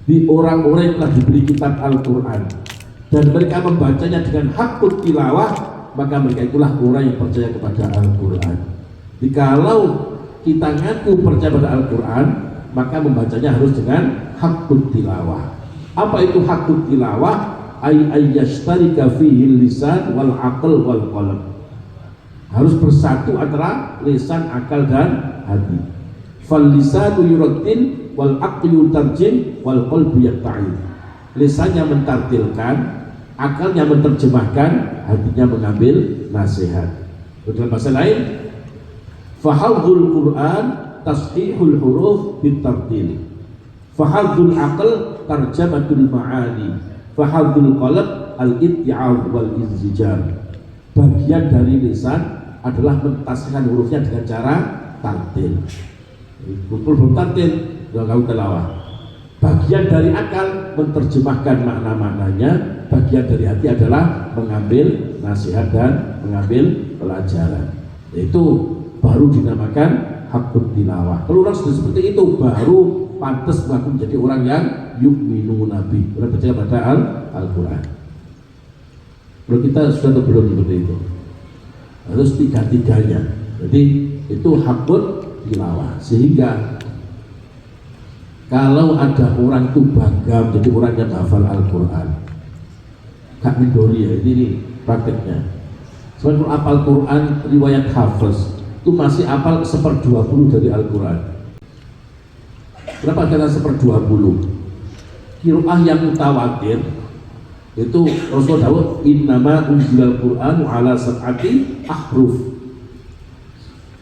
S3: Di orang-orang yang telah diberi kitab Al-Quran dan mereka membacanya dengan haqqut tilawah, maka mereka itulah orang yang percaya kepada Al-Quran. Jadi kalau kita ngaku percaya pada Al-Quran, maka membacanya harus dengan haqqut tilawah. Apa itu haqqut tilawah? Ayyashtarika fihi lisan wal aql wal qalb. Harus bersatu antara lisan, akal dan hati. Fal lisanu yurattil wal aqlu tarjim wal qalbu yatta'id. Lisannya mentartilkan, akalnya menerjemahkan, hatinya mengambil nasihat. Dalam bahasa lain, fahadzul Quran tasqihul huruf bitartil, fahadzul aql tarjamatul ma'ani, fahadzul qalb al-itti'ab wal inzijar. Bagian dari lisan adalah mentasihkan hurufnya dengan cara tartil. Betul tartil, enggak tilawah. Bagian dari akal menerjemahkan makna-maknanya, bagian dari hati adalah mengambil nasihat dan mengambil pelajaran. Itu baru dinamakan haqqut tilawah. Kalau orang sudah seperti itu baru pantas mengaku menjadi orang yang yu'minuna bihi, orang percaya pada Al-Quran. Kalau kita sudah atau belum seperti itu, harus tiga-tiganya. Jadi itu haqqut tilawah. Sehingga kalau ada orang itu bangga menjadi orang yang hafal Al-Quran, Kak Mindori ya, ini prakteknya. Sebab hafal Quran riwayat Hafiz itu masih hafal 1/20 dari Al-Quran. Berapa kata 1/20? Qiraah yang mutawatir itu Rasulullah Dawud innama unzilal Qur'anu ala sab'ati ahruf.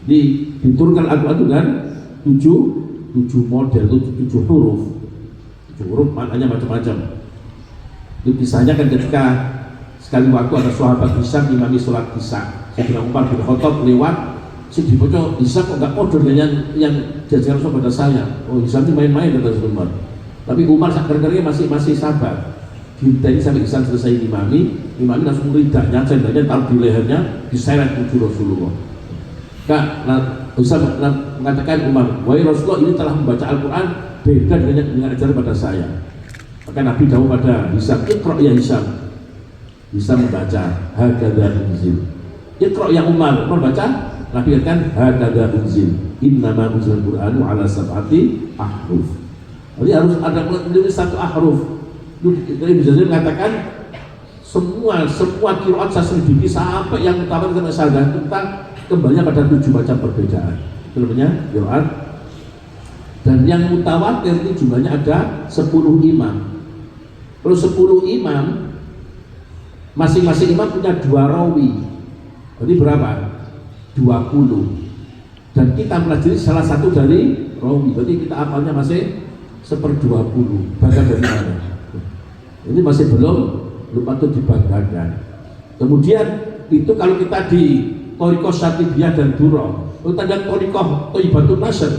S3: Diturunkan Al-Quran itu kan 7 model, 7 huruf. 7 huruf maknanya macam-macam. Itu kisahnya kan ketika sekali waktu ada sahabat Hisam imami sholat Isya. Sayyidina Umar bin Khattab lewat, si dibaca Hisam kok enggak podo dengan yang diajarkan Rasul pada saya. Oh, Hisam ini main-main kata Umar. Tapi Umar sakar-karnya masih sabar. Ini sampai Hisam selesai imami langsung ridaknya, cendanya taruh di lehernya, diseret tujuh Rasulullah. Kak, Hisam mengatakan Umar, wahai Rasulullah, ini telah membaca Al-Quran beda dengan ajaran pada saya. Maka Nabi dawuh pada Hisam, iqra ya Hisam. Hisam membaca hakadha unzil. Iqra ya Umar baca, Nabi katakan hakadha unzil. Innama unzilal Qur'anu ala sab'ati ahruf. Jadi harus ada menulis satu ahruf. Dari bisa mengatakan semua qiraat saya selidiki sampai yang utama kita sadar tentang kembali pada 7 macam perbedaan. Itu namanya qiraat. Dan yang mutawatir ini jumlahnya ada 10 imam. Kalau 10 imam, masing-masing imam punya 2 rawi. Jadi berapa? 20. Dan kita pelajari salah satu dari rawi. Berarti kita hafalnya masih 1/20. Bahkan dari mana? Ini masih belum patut dibanggakan. Kemudian itu kalau kita di Thariqah Syatibiyah dan Durrah, kita lihat Thariqah Thayyibatun Nasr,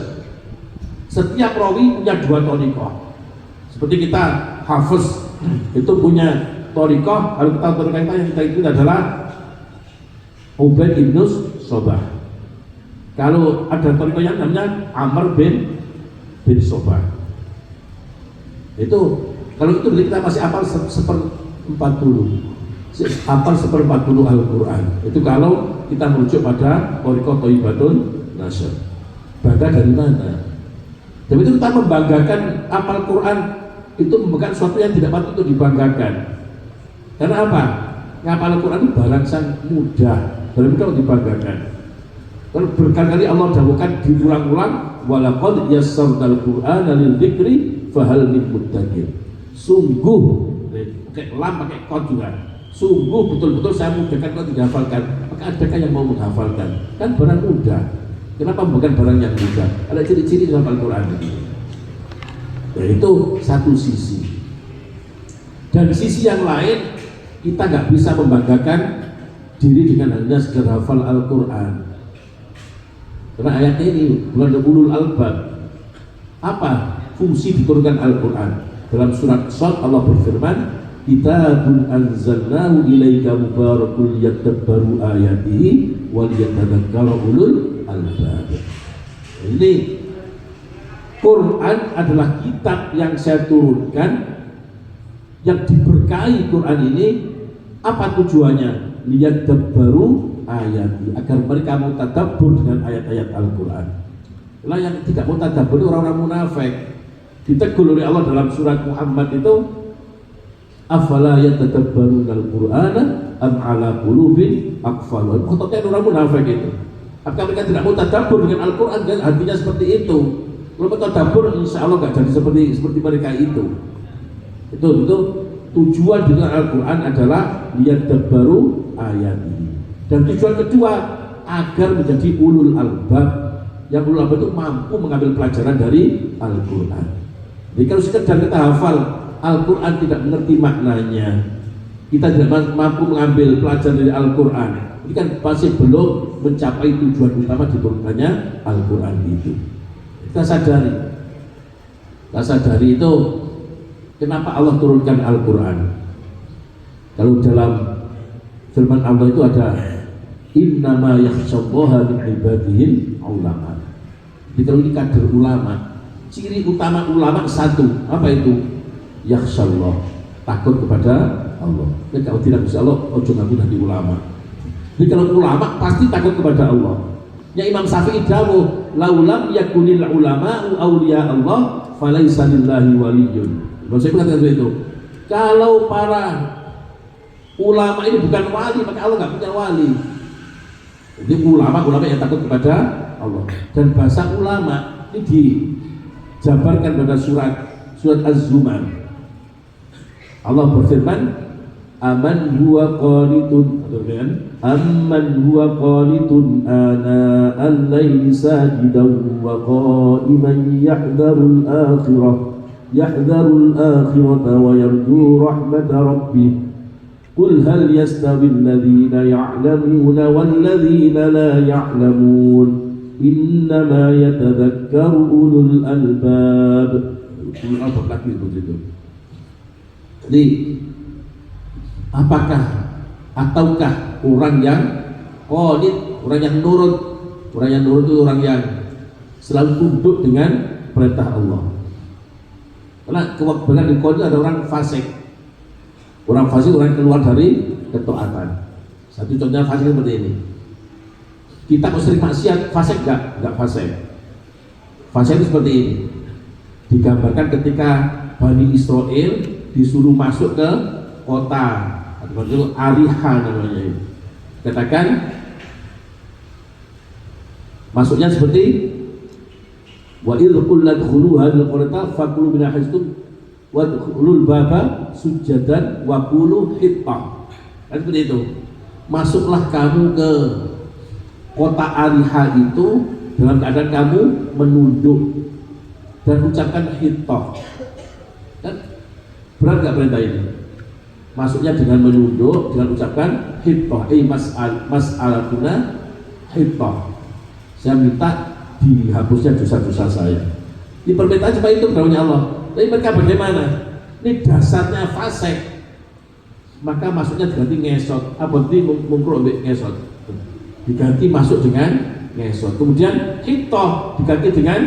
S3: setiap rawi punya 2 thariqah. Seperti kita Hafiz itu punya thariqah, kalau kita thariqah yang kita itu adalah Ubaid ibn Sobah. Kalau ada thariqah yang namanya Amr bin Sobah. Itu kalau itu kita masih hafal 1/40, hafal 1/40 Al-Quran. Itu kalau kita merujuk pada Thariqah Thayyibatun Nasr. Bangga dari mana? Jadi itu kita membanggakan hafal Quran itu bukan sesuatu yang tidak patut untuk dibanggakan. Karena apa? Hafal Quran itu barang sang mudah, barang mudah untuk dibanggakan. Kalau berkali-kali Allah dawuhkan diulang-ulang, walaqad yassarnal Qur'ana lil dzikri fahal min muddakir. Sungguh, pakai lam, pakai kod juga. Sungguh betul-betul saya mudahkan kalau tidak hafalkan. Maka adakah yang mau menghafalkan? Kan barang mudah. Kenapa bukan barang yang mudah? Ada ciri-ciri dalam Al-Quran ini. Nah, itu satu sisi. Dan sisi yang lain, kita nggak bisa membanggakan diri dengan hanya sekedar hafal Al-Quran. Karena ayatnya ini bukan ulul albab. Apa? fungsi diturunkan Al-Quran. Dalam surat Shad Allah berfirman, kitabun anzalnahu ilaika mubarakul yadabbaru ayatihi wal yatadzakkara ulul albab. Ini Quran adalah kitab yang saya turunkan, yang diberkahi Quran ini. Apa tujuannya? Liyadabbaru ayati, agar mereka mau tadabbur dengan ayat-ayat Al-Quran. Nah, yang tidak mau tadabbur orang-orang munafik ditegur oleh Allah dalam surat Muhammad itu, afala yatadabbaruna al-Qur'ana am ala qulubin aqfalha. Maksudnya orang munafik itu, apakah mereka tidak mau tadabbur dengan Al-Quran? Kan artinya seperti itu. Kalau mau tadabbur, insya Allah nggak jadi seperti mereka itu. Itu tujuan dengan Al-Quran adalah liyadabbaru ayat ini. Dan tujuan kedua, agar menjadi ulul albab. Yang ulul albab itu mampu mengambil pelajaran dari Al-Quran. Jadi kalau sekedar kita hafal Al-Quran tidak mengerti maknanya, kita tidak mampu mengambil pelajaran dari Al-Quran, ini kan masih belum mencapai tujuan utama diturunkannya Al-Quran itu. Kita sadari itu kenapa Allah turunkan Al-Quran. Kalau dalam firman Allah itu ada innama yakhsyallaha min ibadihil ulama. Jadi kalau ini kader ulama, ciri utama ulama satu, apa itu? Yakhsyallah, takut kepada Allah. Dan kalau tidak bisa Allah, ojo ngaku dari ulama. Jadi kalau ulama pasti takut kepada Allah. Ya Imam Syafi'i dawuh, laulam yakunil ulama'u awliya Allah falaisa lillahi waliyyun. Saya mengatakan itu. Kalau para ulama ini bukan wali, maka Allah nggak punya wali. Jadi ulama yang takut kepada Allah. Dan bahasa ulama ini dijabarkan pada surat Az-Zumar. Allah berfirman, aman huwa qanitun, ana al-laili sajidan wa qa'iman yahdharul akhirata wa yarju rahmata rabbih. Qul hal yastawi alladhina ya'lamuna wal ladhina la ya'lamun, innama yatadhakkaru ulul albab. Ulul albab lagi begitu. Jadi ataukah orang yang qanit, orang yang nurut itu orang yang selalu tunduk dengan perintah Allah. Karena kebenaran di qanit ada orang fasik. Orang fasik orang yang keluar dari ketaatan. Satu contohnya fasik seperti ini. Kita kalau sering maksiat, fasik enggak fasik. Fasik itu seperti ini. Digambarkan ketika Bani Israel disuruh masuk ke kota atau Ariha namanya itu. Katakan masuknya seperti wa idh qul ladkhulu hadhil qaryata faqulu min haitsu wa dkhulul baba sujadan wa qulu hittah. Kan seperti itu. Masuklah kamu ke kota Ariha itu dalam keadaan kamu menunduk dan ucapkan hittah. Kan berat gak perintah ini? Masuknya dengan menunduk, dengan ucapkan hittah, mas'alatuna hittah. Saya minta dihapusnya dosa-dosa saya. Di permintaan cuma itu dawuhnya Allah. Tapi mereka bagaimana? Ini dasarnya fasik. Maka masuknya diganti ngesot. Apa berarti mungkro ngesot? Diganti masuk dengan ngesot. Kemudian hittah diganti dengan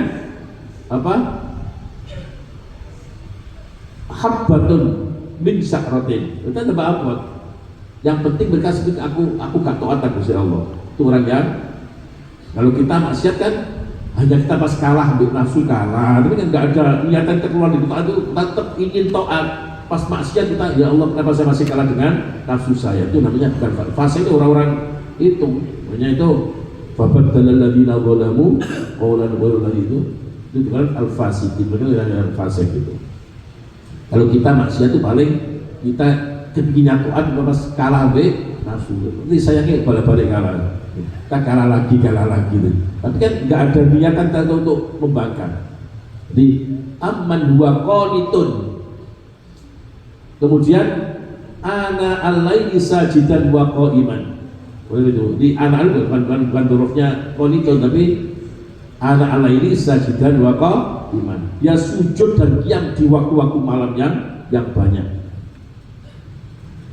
S3: apa? Habbatun min sakratin. Itu tambah apa? Yang penting mereka sebut aku gak taat Gusti Allah. Itu orang yang kalau kita maksiat kan hanya kita pas kalah ambil nafsu kalah, tapi kan nggak ada niatan keluar dari taat, itu tetap ingin taat. Pas maksiat kita, ya Allah kenapa saya masih kalah dengan nafsu saya? Itu namanya bukan fase. Itu orang-orang itu namanya itu fabaddalal ladzina zalamu qawlan ghairal ladzi itu bukan al-fasiqin, bukan al-fasik itu. Kalau kita maksiat itu paling kita kepinginnya taat, pas kalah be nafsu. Ini sayangnya balik-balik kalah. Kita kalah lagi tapi kan nggak ada niatan kita untuk membangkang. Jadi amman huwa qanitun, kemudian ana al-laili sajidan wa qa'iman. Itu di ana bukan hurufnya qanitun, tapi ana al-laili sajidan wa iman. Dia sujud dan qiyam di waktu-waktu malam yang banyak.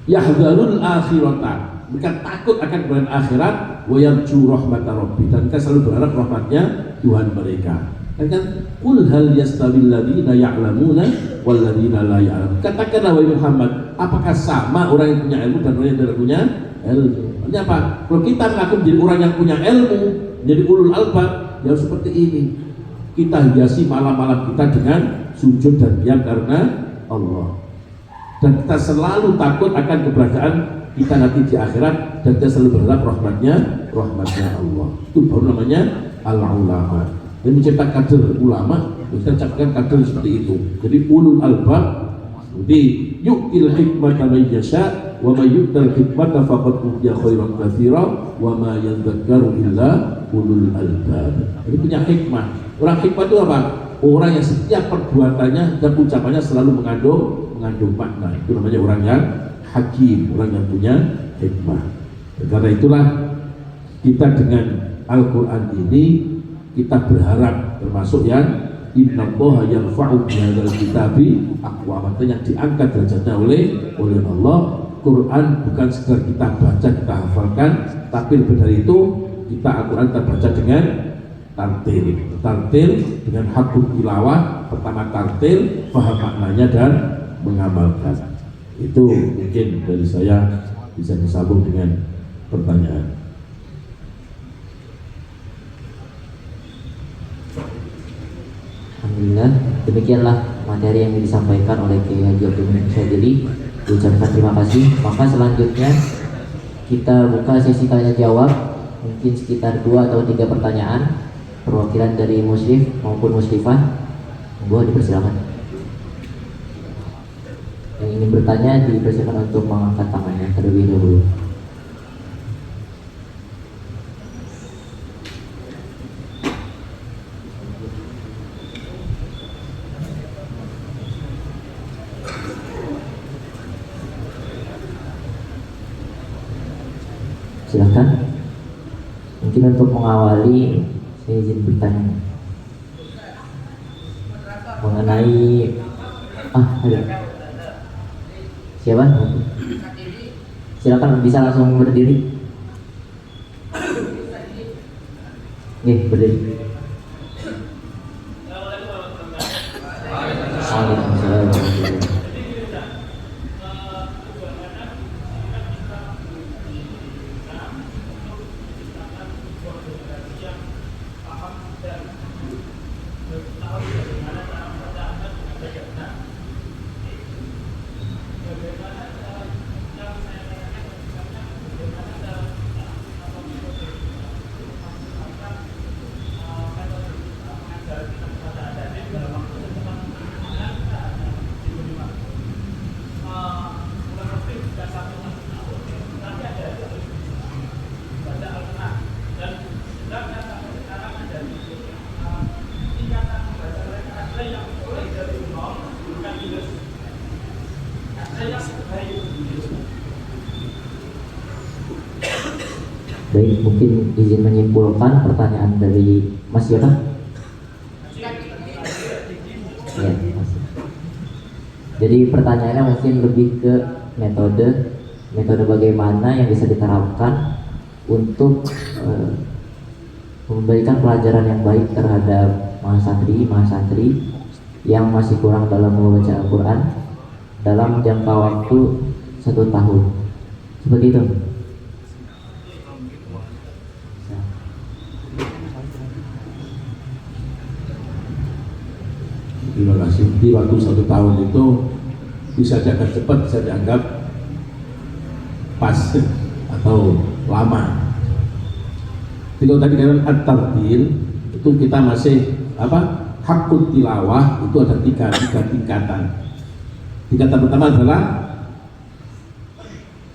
S3: Yahdharul akhirata, mereka takut akan kemudian akhirat, wa yarju rahmata rabbi, dan mereka selalu berharap rahmatnya Tuhan mereka. Kan qul hal yastawil ladzina ya'lamuna wal ladzina la ya'lamun. Katakanlah wahai Muhammad, apakah sama orang yang punya ilmu dan orang yang tidak punya ilmu? Artinya apa? Kalau kita mengaku menjadi orang yang punya ilmu, menjadi ulul albab, ya seperti ini. Kita hiasi malam-malam kita dengan sujud dan qiyam karena Allah. Dan kita selalu takut akan keberadaan kita nanti di akhirat, dan kita selalu berharap rahmatnya Allah. Itu baru namanya al-ulama. Dan mencetak kader ulama, kita cakapkan kader seperti itu. Jadi ulul albab, jadi yu'til hikmata man yasha wa may yu'tal hikmata faqad utiya khairan katsira wa ma yadhakkaru illa ulul albab. Jadi punya hikmah. Orang hikmah itu apa? Orang yang setiap perbuatannya dan ucapannya selalu mengandung makna. Itu namanya orang yang hakim, orang yang punya hikmah. Karena itulah kita dengan Al-Quran ini kita berharap termasuk yang innallaha yarfa'u bihadzal kitabi aqwaman, yang diangkat derajatnya oleh Allah. Quran bukan sekedar kita baca, kita hafalkan, tapi lebih dari itu kita Al-Quran kita baca dengan tartil dengan hakul tilawah. Pertama tartil, paham maknanya dan mengamalkan. Itu mungkin dari saya, bisa disambung dengan pertanyaan.
S1: Alhamdulillah, demikianlah materi yang disampaikan oleh Kiai Haji Abdul Muhyiddin Syadzili. Ucapkan terima kasih. Maka selanjutnya kita buka sesi tanya jawab, mungkin sekitar 2 atau 3 pertanyaan perwakilan dari musyrif maupun musyrifah. Monggo dipersilakan. Yang ingin bertanya dipersilakan untuk mengangkat tangannya terlebih dahulu. Silahkan. Mungkin untuk mengawali, saya izin bertanya mengenai ada siapa? Silakan, bisa langsung berdiri. Nih, berdiri. Waalaikumsalam. Baik, mungkin izin menyimpulkan pertanyaan dari Mas siapa? Ya, Mas. Jadi pertanyaannya mungkin lebih ke metode bagaimana yang bisa diterapkan untuk memberikan pelajaran yang baik terhadap mahasantri yang masih kurang dalam membaca Al-Quran dalam jangka waktu 1 tahun. Seperti itu.
S3: Terima kasih. Di waktu 1 tahun itu bisa dianggap cepat, bisa dianggap pas atau lama. Kalau tadi kalian at-tartil itu kita masih hakut tilawah itu ada tiga tingkatan. Tingkatan pertama adalah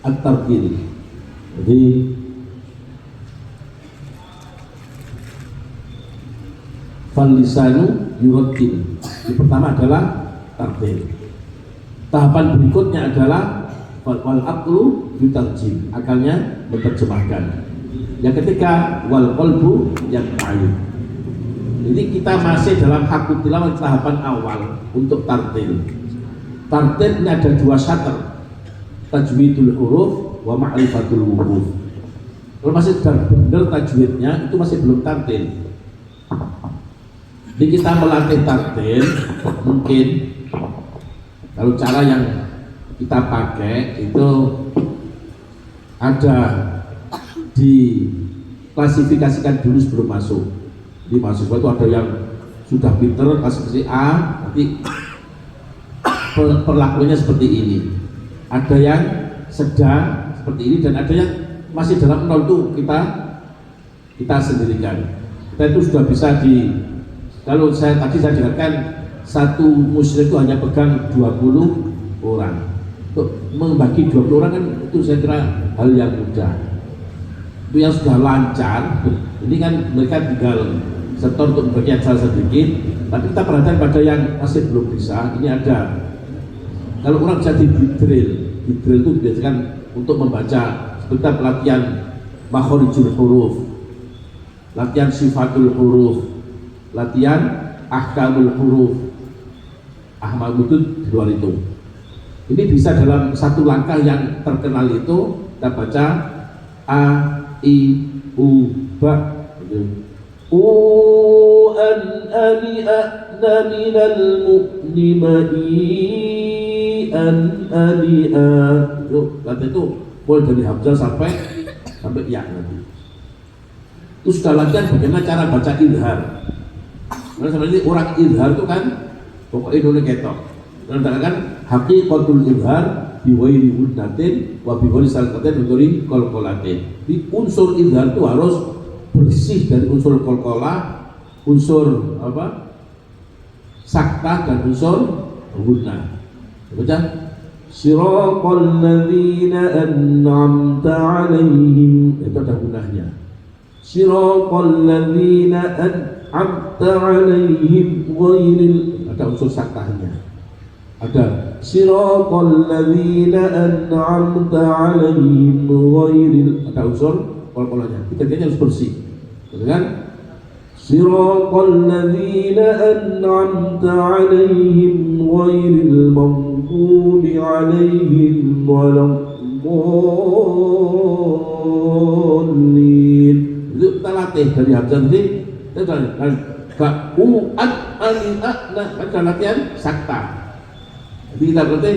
S3: at-tartil. Jadi fal-lisanu yurattil. Yang pertama adalah tartil. Tahapan berikutnya adalah wal-aqlu yutarjim, akalnya menerjemahkan. Yang ketiga wal qalbu yang ta'ayun.
S4: Jadi kita masih dalam hakut tilawah tahapan awal untuk tartil. Tartil ini ada dua syarat, tajwidul huruf wa ma'rifatul huruf. Kalau masih benar tajwidnya itu masih belum tartil. Jadi kita melatih tartil, mungkin kalau cara yang kita pakai itu ada diklasifikasikan dulu sebelum masuk. Jadi mahasiswa itu ada yang sudah pinter klasifikasi A, nanti perlakuannya seperti ini. Ada yang sedang seperti ini dan ada yang masih dalam nol itu kita sendirikan. Kita itu sudah bisa kalau tadi saya dengarkan satu musyrik itu hanya pegang 20 orang. Untuk membagi 20 orang kan itu saya kira hal yang mudah. Itu yang sudah lancar. Ini kan mereka tinggal setor untuk membagi salah sedikit. Tapi kita perhatikan pada yang masih belum bisa. Ini ada. Kalau orang bisa di drill itu biasakan untuk membaca seperti pelatihan makhorijul huruf, latihan sifatul huruf, latihan ahkamul huruf. Ahmad itu di luar itu. Ini bisa dalam satu langkah yang terkenal itu kita baca a i u ba. U an ani ana minal mu'nimai an ani a. Latihan itu mulai dari hamzah sampai ya nanti. Itu sudah latihan bagaimana cara baca idhar. Karena sebenarnya orang idhar itu kan pokoknya Indonesia ketok. Menandakan haqiqatul idhar biwairi udnatin wa biwairi salkatin biwairi kolkolatin. Di unsur idhar itu harus bersih dari unsur kolkolah, unsur sakta dan unsur guna. Baca siraqal ladzina an'amta 'alaihim, itu ada gunahnya. Siraqal ladzina an'amta 'alaihim ghairil, ada unsur saktahnya. Ada siraqal ladzina an'amta 'alaihim ghairil, ada unsur qalqalahnya. Tiga-tiganya harus bersih. Betul kan? Siraqal ladzina an'amta 'alaihim ghairil maghdubi 'alaihim waladdallin. Itu kita latih dari hamzah tadi. Kita ada latihan sakta. Jadi kita berarti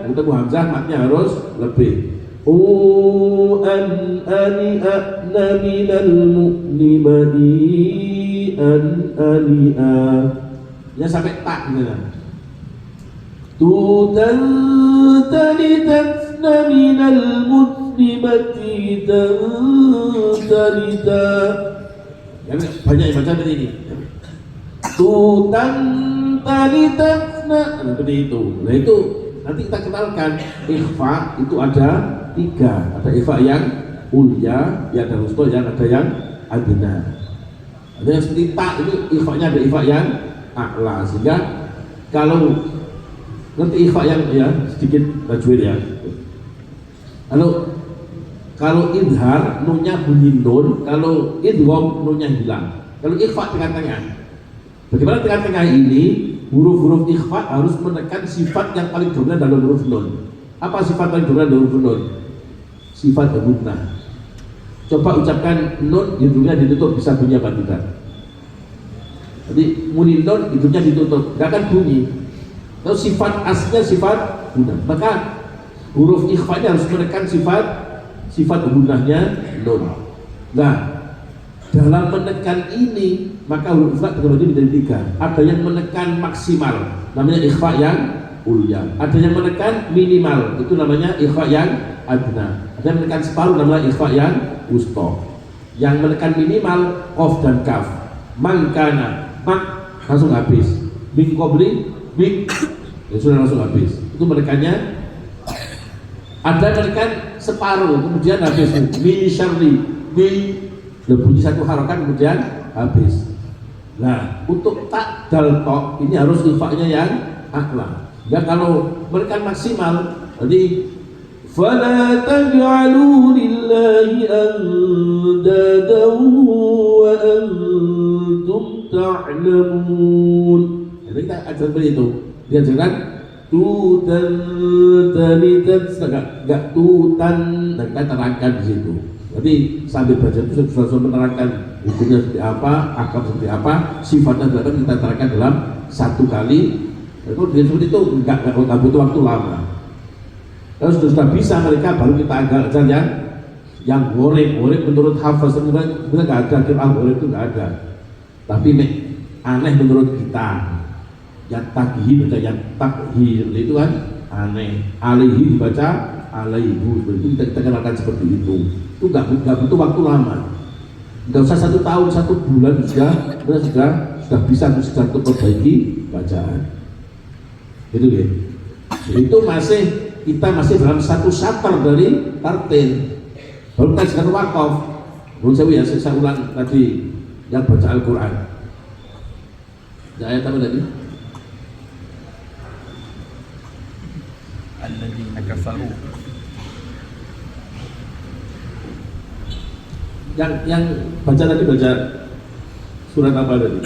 S4: kita hamzah matnya harus lebih. An ani ana minal mu'nimai an ani a. Ya sampai tak gitu. Tutan talitatna minal muslimati tantalita. Ya, banyak yang baca dari ini. Tutan talitatna, seperti itu. Nah itu nanti kita kenalkan ikhfa itu ada 3. Ada ikhfa yang ulya, yang ada wusta, yang ada yang adna. Ada yang seperti tak itu ikhfa-nya ada ikhfa yang a'la, sehingga kalau nanti ikhfa yang ya sedikit tajwid ya. Kalau idhar nunnya bunyi nun, kalau idgham nunnya hilang. Kalau ikhfa tengah-tengah. Bagaimana tengah-tengah ini? Huruf-huruf ikhfa harus menekan sifat yang paling dominan dalam huruf nun. Apa sifat paling dominan dalam huruf nun? Sifat gunnah. Coba ucapkan nun, hidungnya ditutup, bisa bunyi apa tidak? Jadi muni nun, hidungnya ditutup, tidak akan bunyi. Kalau sifat aslinya sifat gunnah, maka huruf ikhfa harus menekan sifat gunnahnya nun. Nah, dalam menekan ini maka huruf ikhfa terbagi menjadi 3. Ada yang menekan maksimal, namanya ikhfa yang ulya. Ada yang menekan minimal, itu namanya ikhfa yang adna. Ada yang menekan separuh, namanya ikhfa yang wusta. Yang menekan minimal qaf dan kaf. Mangkana, mak langsung habis. Min qabli, min, ya sudah langsung habis. Itu menekannya. Ada yang menekan separuh, kemudian habis. Min syarri, min, bunyi satu harokat kemudian habis. Nah, untuk tak dal tok ini harus ikhfa-nya yang a'la. Ya kalau menekan maksimal, jadi fala taj'alu lillahi andadan wa ta'lamun. Jadi kita ajar seperti itu. Diajarkan tutan talitan, enggak tutan, dan kita terangkan di situ. Jadi sambil baca itu sudah menerangkan hukumnya seperti apa, akam seperti apa, sifatnya seperti apa, kita terangkan dalam satu kali. Itu seperti itu enggak butuh waktu lama. Kalau sudah bisa mereka baru kita ajar yang goreng menurut hafaz sebenarnya nggak ada kira'ah goreng itu nggak ada. Tapi aneh menurut kita. Yang taghir baca yang taghir itu kan aneh. Alaihi dibaca alaihu, itu kita kenalkan seperti itu. Itu nggak butuh waktu lama. Nggak usah 1 tahun, 1 bulan sudah bisa sudah memperbaiki bacaan. Itu ya. Itu kita masih dalam satu satar dari tartil. Baru kita sekarang wakaf. Menurut saya ulang tadi yang baca Al-Quran. Ayat apa tadi?
S2: Alladzina kafaru.
S4: Yang baca surat apa tadi?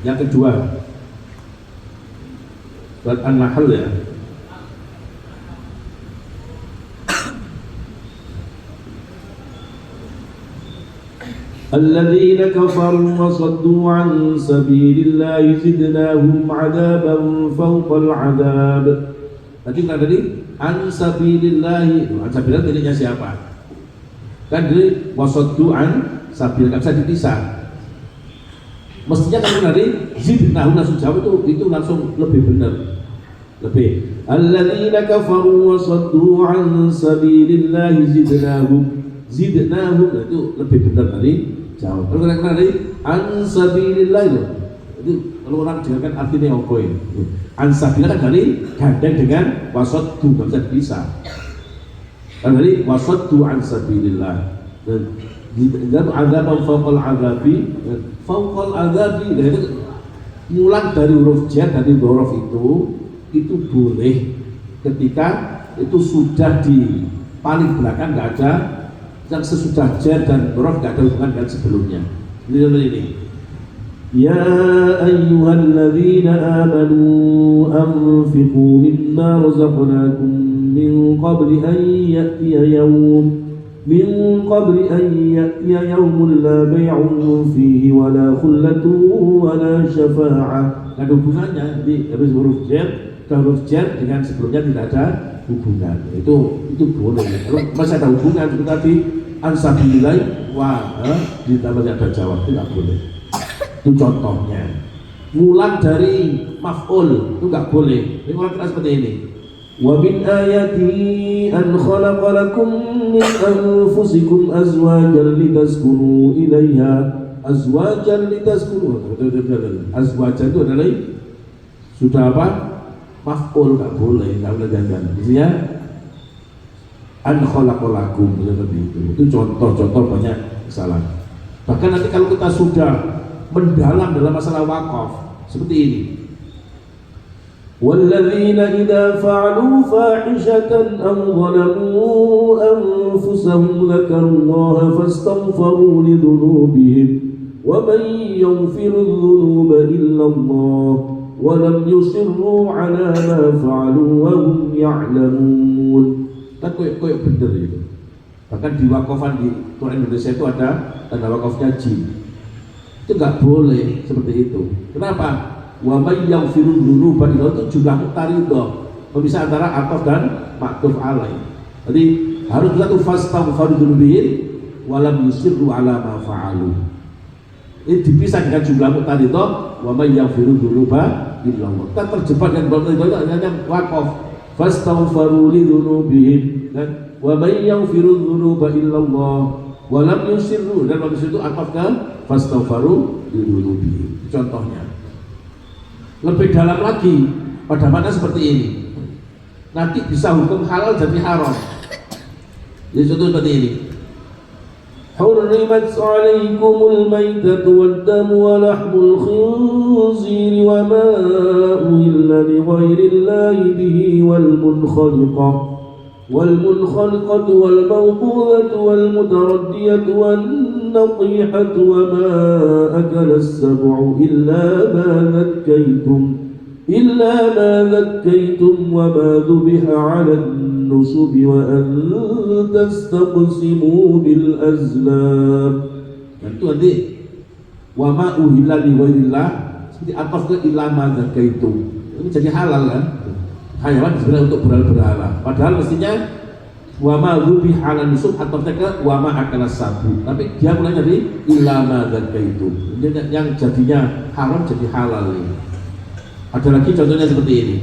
S4: Yang kedua, surat An-Nahl ya. الذين كفروا وصدوا عن سبيل الله زدناهم عذابا فوق العذاب. Tadi an sabilillah. An sabilillah miliknya siapa? Kan dari wasaddu an sabil, nggak bisa dipisah. Mestinya kalau dari zidnahum langsung jawab itu langsung lebih benar. Lebih. Alladzina kafaru wasaddu an sabilillah zidnahum itu lebih benar tadi. Jawab. Kalau kena dari ansabilillah itu kalau orang dengarkan artinya apa ini? Ansabilillah kan dari gandeng dengan wasattu, nggak bisa dipisah. Kan dari wasattu ansabilillah. Dan azab fawqal azabi, itu mulang dari huruf jar dari dhorof itu boleh ketika itu sudah di paling belakang nggak ada. Yang sesudah jar dan dhorof tidak ada hubungan dengan sebelumnya. Ini. Ya ayyuhalladzina amanu anfiqu mimma razaqnakum min qabli an ya'tiya yawmun la bay'un fihi wa la khullatun wa la syafa'ah. Ada hubungannya di habis huruf jar dengan sebelumnya tidak ada hubungan. Itu boleh. Kalau masih ada hubungan seperti tadi ansabilillah ditambah ada jawab, itu tidak boleh. Itu contohnya. Mulang dari maf'ul itu nggak boleh. Ini orang kena seperti ini. Wa min ayati an khalaqa lakum min anfusikum azwajan litaskunu ilaiha. Azwajan litaskunu. Azwajan itu adalah sudah apa? Maf'ul, nggak boleh ganti. Isinya an khalaqalakum seperti itu. Itu contoh banyak salah. Bahkan nanti kalau kita sudah mendalam dalam masalah wakaf seperti ini. Walladzina idza fa'alu fahishatan aw zalamu anfusahum dzakarullaha fastaghfiru lidzunubihim wa man yaghfiru dzunuba illa Allah walam yusirru ala ma fa'alu wa hum ya'lamun. Kan koyok bener itu. Bahkan di wakafan di Quran Indonesia itu ada tanda wakafnya jim. Itu nggak boleh seperti itu. Kenapa? Wa may yaghfiru dzunuba illa itu jumlah muqtaridah, pemisah antara ataf dan maktuf alaih. Jadi harus satu fastaghfiru dzunubihim walam yusirru ala ma fa'alu. Ini dipisah dengan jumlah muqtaridah wa may yaghfiru dzunuba illa Allah. Kita terjebak dengan muqtaridah itu hanya wakaf. Fastaghfiru lidzunubihim dan wa may yaghfiru dzunuba illa Allah wa lam yusirru, dan habis itu atafnya fastaghfiru lidzunubihim. Contohnya lebih dalam lagi pada mana seperti ini nanti bisa hukum halal jadi haram. Jadi contoh seperti ini. حرمت عليكم الميتة والدم ولحم الخنزير وما أهل لغير الله به والمنخلقة والموقوذة والمتردية والنطيحة
S3: النطيحة وما أكل السبع إلا ما ذكيتم وما ذبح على النصب وأن تستقسموا بالأزلام.
S4: Dan itu nanti wa ma uhilla li ghairillah seperti atas ke illa ma zakaitum. Ini jadi halal kan? Hayawan sebenarnya untuk berhala. Padahal mestinya wa ma dzubiha 'ala nusub atasnya ke wa ma akala sabu. Tapi dia mulai dari illa ma zakaitum. Yang jadinya haram jadi halal ini. Ada lagi contohnya seperti ini.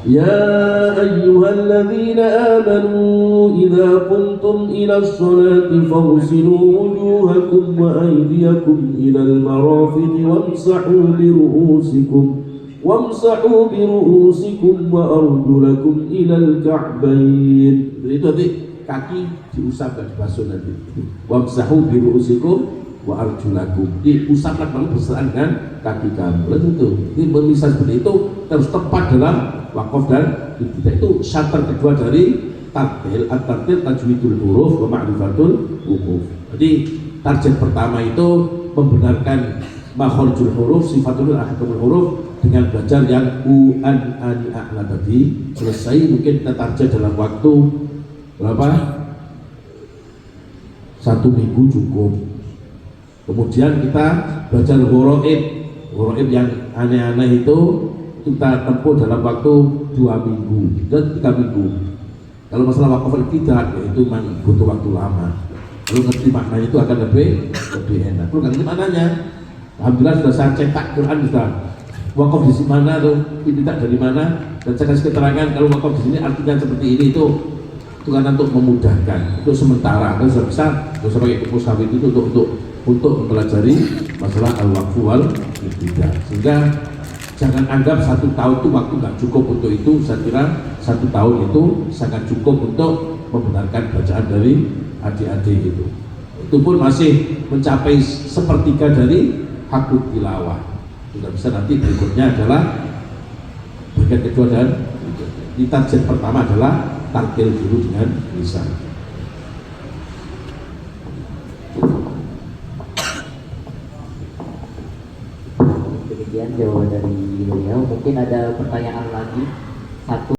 S3: يا أيها الذين آمنوا إذا قمتم إلى الصلاة فاغسلوا وجوهكم وأيديكم إلى المرافق وامسحوا برؤوسكم وأرجلكم إلى الكعبين.
S4: Itu nanti kaki diusap dan dibasuh nanti. Wamsahu biru'usikum wa arjulakum. Diusaplah kamu berserang dengan kaki kamu. Lalu itu, ini memisah seperti itu terus tepat dalam wakaf dan ibtidah. Itu syarat kedua dari tartil. At-tartil tajwidul huruf wa ma'rifatul wuquf. Jadi target pertama itu membenarkan makharijul huruf, sifatul ahkamul huruf dengan belajar yang an ani a'la tadi. Selesai mungkin kita target dalam waktu berapa? 1 minggu cukup. Kemudian kita belajar horoib yang aneh-aneh itu kita tempuh dalam waktu 2 minggu dan 3 minggu. Kalau masalah wakaf tidak, itu memang butuh waktu lama. Kalau ngerti maknanya itu akan lebih enak. Kalau ngerti maknanya, alhamdulillah sudah saya cetak Quran sudah. Wakaf di mana tuh, tidak dari mana, dan saya kasih keterangan kalau wakaf di sini artinya seperti ini itu karena untuk memudahkan, untuk sementara. Kalau sudah bisa, nggak usah pakai mushaf itu untuk mempelajari masalah al-waqfu wal ibtidah. Sehingga jangan anggap 1 tahun itu waktu nggak cukup untuk itu. Saya kira 1 tahun itu sangat cukup untuk membenarkan bacaan dari adik-adik itu. Itu pun masih mencapai 1/3 dari hakut tilawah. Sudah bisa nanti berikutnya adalah bagian kedua dan di target pertama adalah tartil dulu dengan lisan.
S1: Demikian jawaban dari beliau. Mungkin ada pertanyaan lagi. Satu.